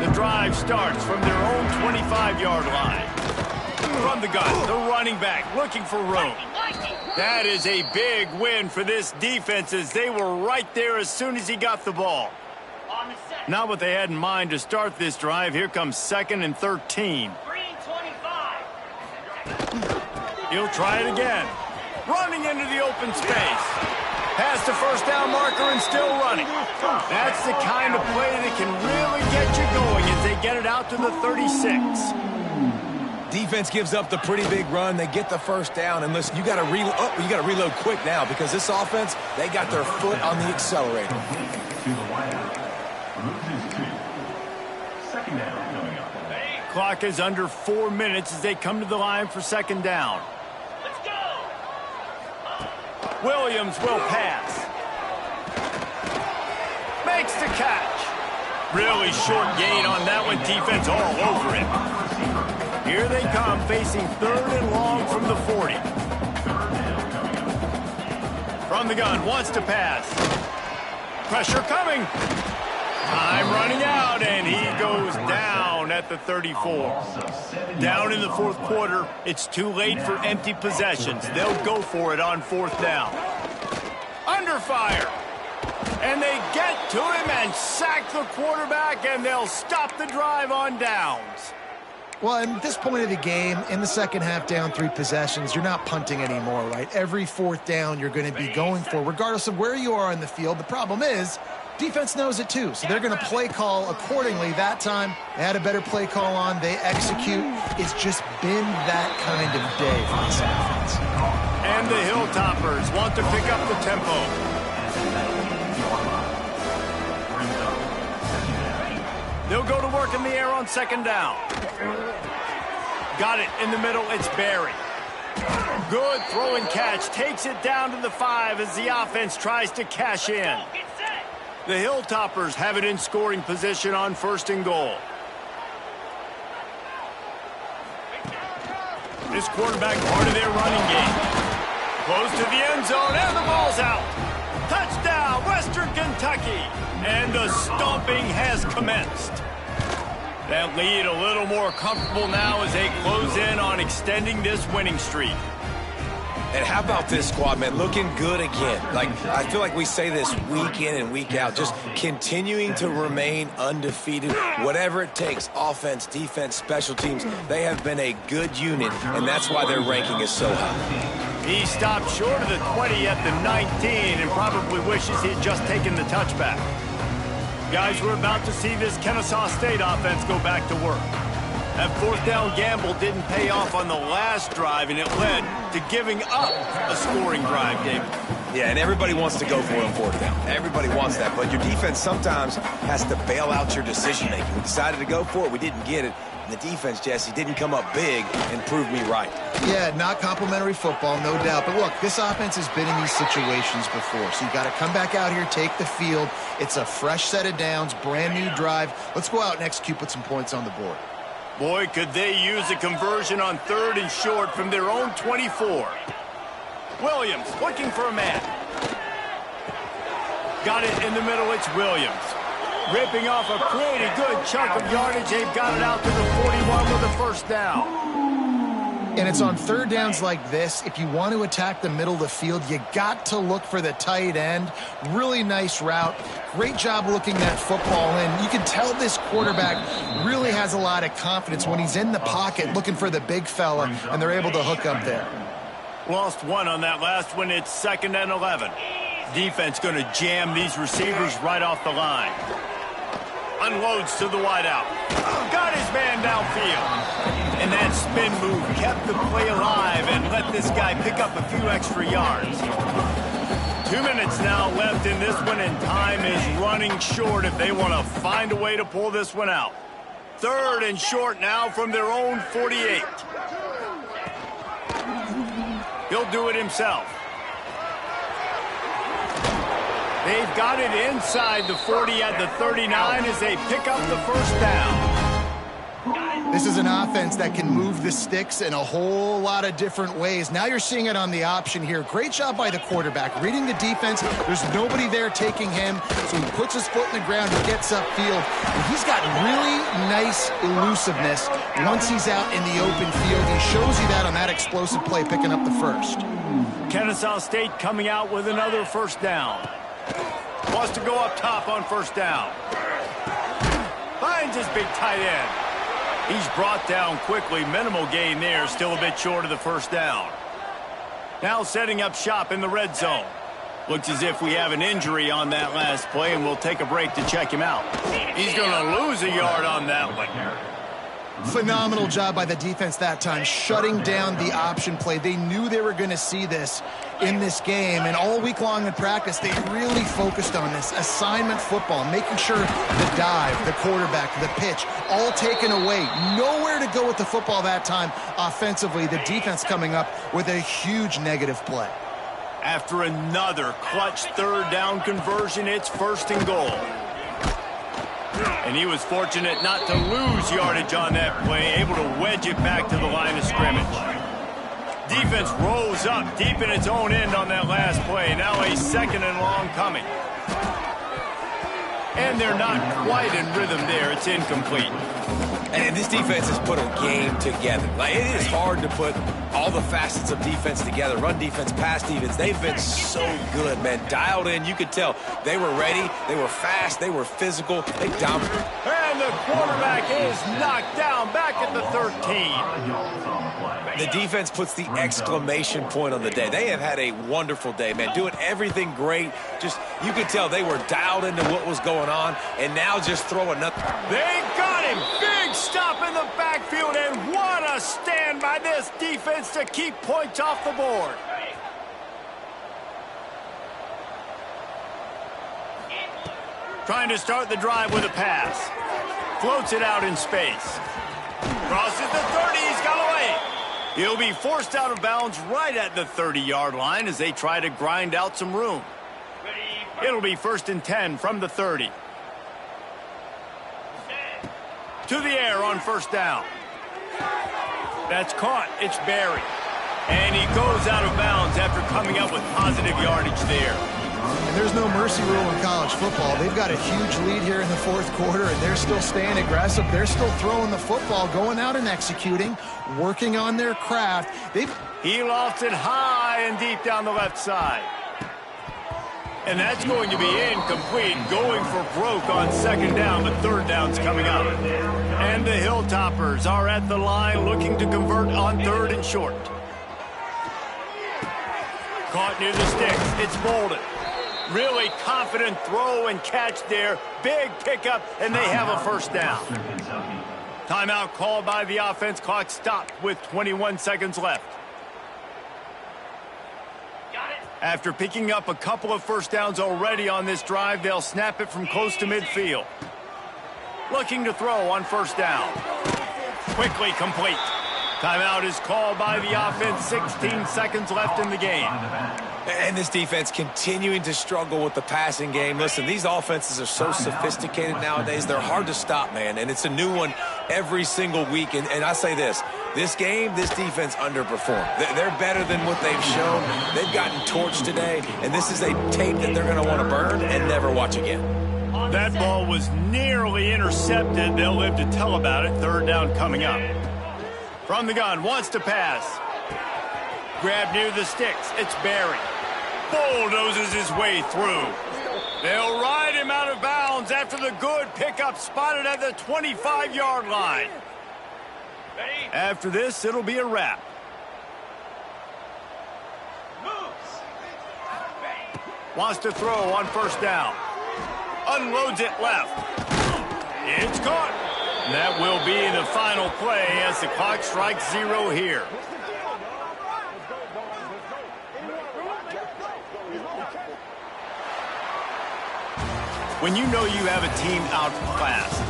The drive starts from their own 25-yard line. From the gun, the running back looking for room. That is a big win for this defense as they were right there as soon as he got the ball. Not what they had in mind to start this drive. Here comes 2nd and 13. He'll try it again. Running into the open space. Past the first down marker and still running. That's the kind of play that can really get you going as they get it out to the 36. Defense gives up the pretty big run. They get the first down. And listen, you got to reload quick now because this offense, they got their foot on the accelerator. To the wideout. Loses 2. Second down coming up. Clock is under 4 minutes as they come to the line for second down. Let's go. Williams will pass. Makes the catch. Really short gain on that one. Defense all over it. Here they come, facing 3rd and long from the 40. From the gun, wants to pass. Pressure coming. Time running out, and he goes down at the 34. Down in the 4th quarter, it's too late for empty possessions. They'll go for it on 4th down. Under fire. And they get to him and sack the quarterback, and they'll stop the drive on downs. Well, at this point of the game, in the second half, down 3 possessions, you're not punting anymore, right? Every 4th down you're going to be going for, regardless of where you are on the field. The problem is, defense knows it too, so they're going to play call accordingly. That time, they had a better play call on. They execute. It's just been that kind of day for this offense. And the Hilltoppers want to pick up the tempo. They'll go to work in the air on second down. Got it in the middle. It's Barry. Good throw and catch. Takes it down to the 5 as the offense tries to cash in. The Hilltoppers have it in scoring position on 1st and goal. This quarterback part of their running game. Close to the end zone, and the ball's out. Touchdown, Western Kentucky. And the stomping has commenced. That lead a little more comfortable now as they close in on extending this winning streak. And how about this squad, man? Looking good again. I feel like we say this week in and week out, just continuing to remain undefeated. Whatever it takes, offense, defense, special teams, they have been a good unit, and that's why their ranking is so high. He stopped short of the 20 at the 19 and probably wishes he'd just taken the touchback. Guys, we're about to see this Kennesaw State offense go back to work. That 4th down gamble didn't pay off on the last drive, and it led to giving up a scoring drive, David. Yeah, and everybody wants to go for it on 4th down. Everybody wants that, but your defense sometimes has to bail out your decision-making. We decided to go for it. We didn't get it. And the defense, Jesse, didn't come up big and prove me right. Yeah, not complimentary football, no doubt. But look, this offense has been in these situations before. So you got to come back out here, take the field. It's a fresh set of downs, brand new drive. Let's go out and execute, put some points on the board. Boy, could they use a conversion on 3rd and short from their own 24. Williams looking for a man. Got it in the middle. It's Williams. Ripping off a pretty good chunk of yardage. They've got it out to the 41 with a 1st down. And it's on 3rd downs like this. If you want to attack the middle of the field, you got to look for the tight end. Really nice route. Great job looking that football in. You can tell this quarterback really has a lot of confidence when he's in the pocket looking for the big fella, and they're able to hook up there. Lost 1 on that last one. It's 2nd and 11. Defense going to jam these receivers right off the line. Unloads to the wideout. Got his man downfield. And that spin move kept the play alive and let this guy pick up a few extra yards. 2 minutes now left in this one, and time is running short if they want to find a way to pull this one out. 3rd and short now from their own 48. He'll do it himself. They've got it inside the 40 at the 39 as they pick up the 1st down. This is an offense that can move the sticks in a whole lot of different ways. Now you're seeing it on the option here. Great job by the quarterback. Reading the defense, there's nobody there taking him, so he puts his foot in the ground and gets upfield. And he's got really nice elusiveness once he's out in the open field. He shows you that on that explosive play, picking up the first. Kennesaw State coming out with another first down. Wants to go up top on first down. Finds his big tight end. He's brought down quickly. Minimal gain there. Still a bit short of the first down. Now setting up shop in the red zone. Looks as if we have an injury on that last play, and we'll take a break to check him out. He's going to lose a yard on that one. Phenomenal job by the defense that time, shutting down the option play. They knew they were going to see this in this game, and all week long in practice, they really focused on this assignment football, making sure the dive, the quarterback, the pitch, all taken away. Nowhere to go with the football that time offensively. The defense coming up with a huge negative play. After another clutch third down conversion, it's 1st and goal. And he was fortunate not to lose yardage on that play, able to wedge it back to the line of scrimmage. Defense rose up deep in its own end on that last play. Now a 2nd and long coming. And they're not quite in rhythm there. It's incomplete. And this defense has put a game together. Like, it is hard to put all the facets of defense together. Run defense, pass defense. They've been so good, man. Dialed in. You could tell they were ready. They were fast. They were physical. They dominated. And the quarterback is knocked down back at the 13. The defense puts the exclamation point on the day. They have had a wonderful day, man. Doing everything great. Just, you could tell they were dialed into what was going on. And now just throw another. They got him. Big stop in the backfield, and what a stand by this defense to keep points off the board. Trying to start the drive with a pass. Floats it out in space. Crosses the 30. He's got away. He'll be forced out of bounds right at the 30-yard line as they try to grind out some room. It'll be 1st and 10 from the 30. To the air on first down. That's caught. It's Barry. And he goes out of bounds after coming up with positive yardage there. And there's no mercy rule in college football. They've got a huge lead here in the 4th quarter, and they're still staying aggressive. They're still throwing the football, going out and executing, working on their craft. He lofts it high and deep down the left side. And that's going to be incomplete, going for broke on 2nd down, but 3rd down's coming up. And the Hilltoppers are at the line looking to convert on 3rd and short. Caught near the sticks. It's Bolden. Really confident throw and catch there. Big pickup, and they have a 1st down. Timeout called by the offense. Clock stopped with 21 seconds left. After picking up a couple of 1st downs already on this drive, they'll snap it from close to midfield. Looking to throw on 1st down. Quickly complete. Timeout is called by the offense. 16 seconds left in the game. And this defense continuing to struggle with the passing game. Listen, these offenses are so sophisticated nowadays. They're hard to stop, man. And it's a new one every single week. And I say this game, this defense underperformed. They're better than what they've shown. They've gotten torched today. And this is a tape that they're going to want to burn and never watch again. That ball was nearly intercepted. They'll live to tell about it. 3rd down coming up. From the gun, wants to pass. Grab near the sticks. It's Barry. Bulldozes his way through. They'll ride him out of bounds after the good pickup spotted at the 25-yard line. After this, it'll be a wrap. Wants to throw on 1st down. Unloads it left. It's caught. And that will be the final play as the clock strikes 0 here. When you know you have a team outclassed,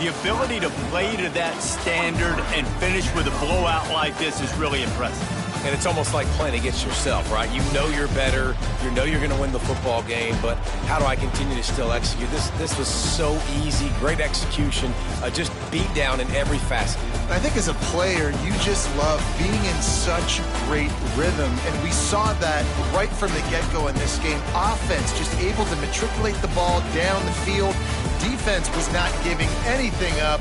the ability to play to that standard and finish with a blowout like this is really impressive. and it's almost like playing against yourself, right? You know you're better. You know you're going to win the football game, but how do I continue to still execute? This was so easy, great execution, just beat down in every facet. I think as a player, you just love being in such great rhythm, and we saw that right from the get-go in this game. Offense just able to matriculate the ball down the field. Defense was not giving anything up.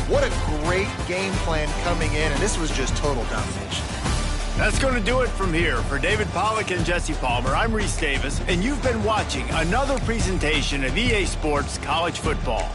What a great game plan coming in, and this was just total domination. That's going to do it from here. For David Pollack and Jesse Palmer, I'm Reese Davis, and you've been watching another presentation of EA Sports College Football.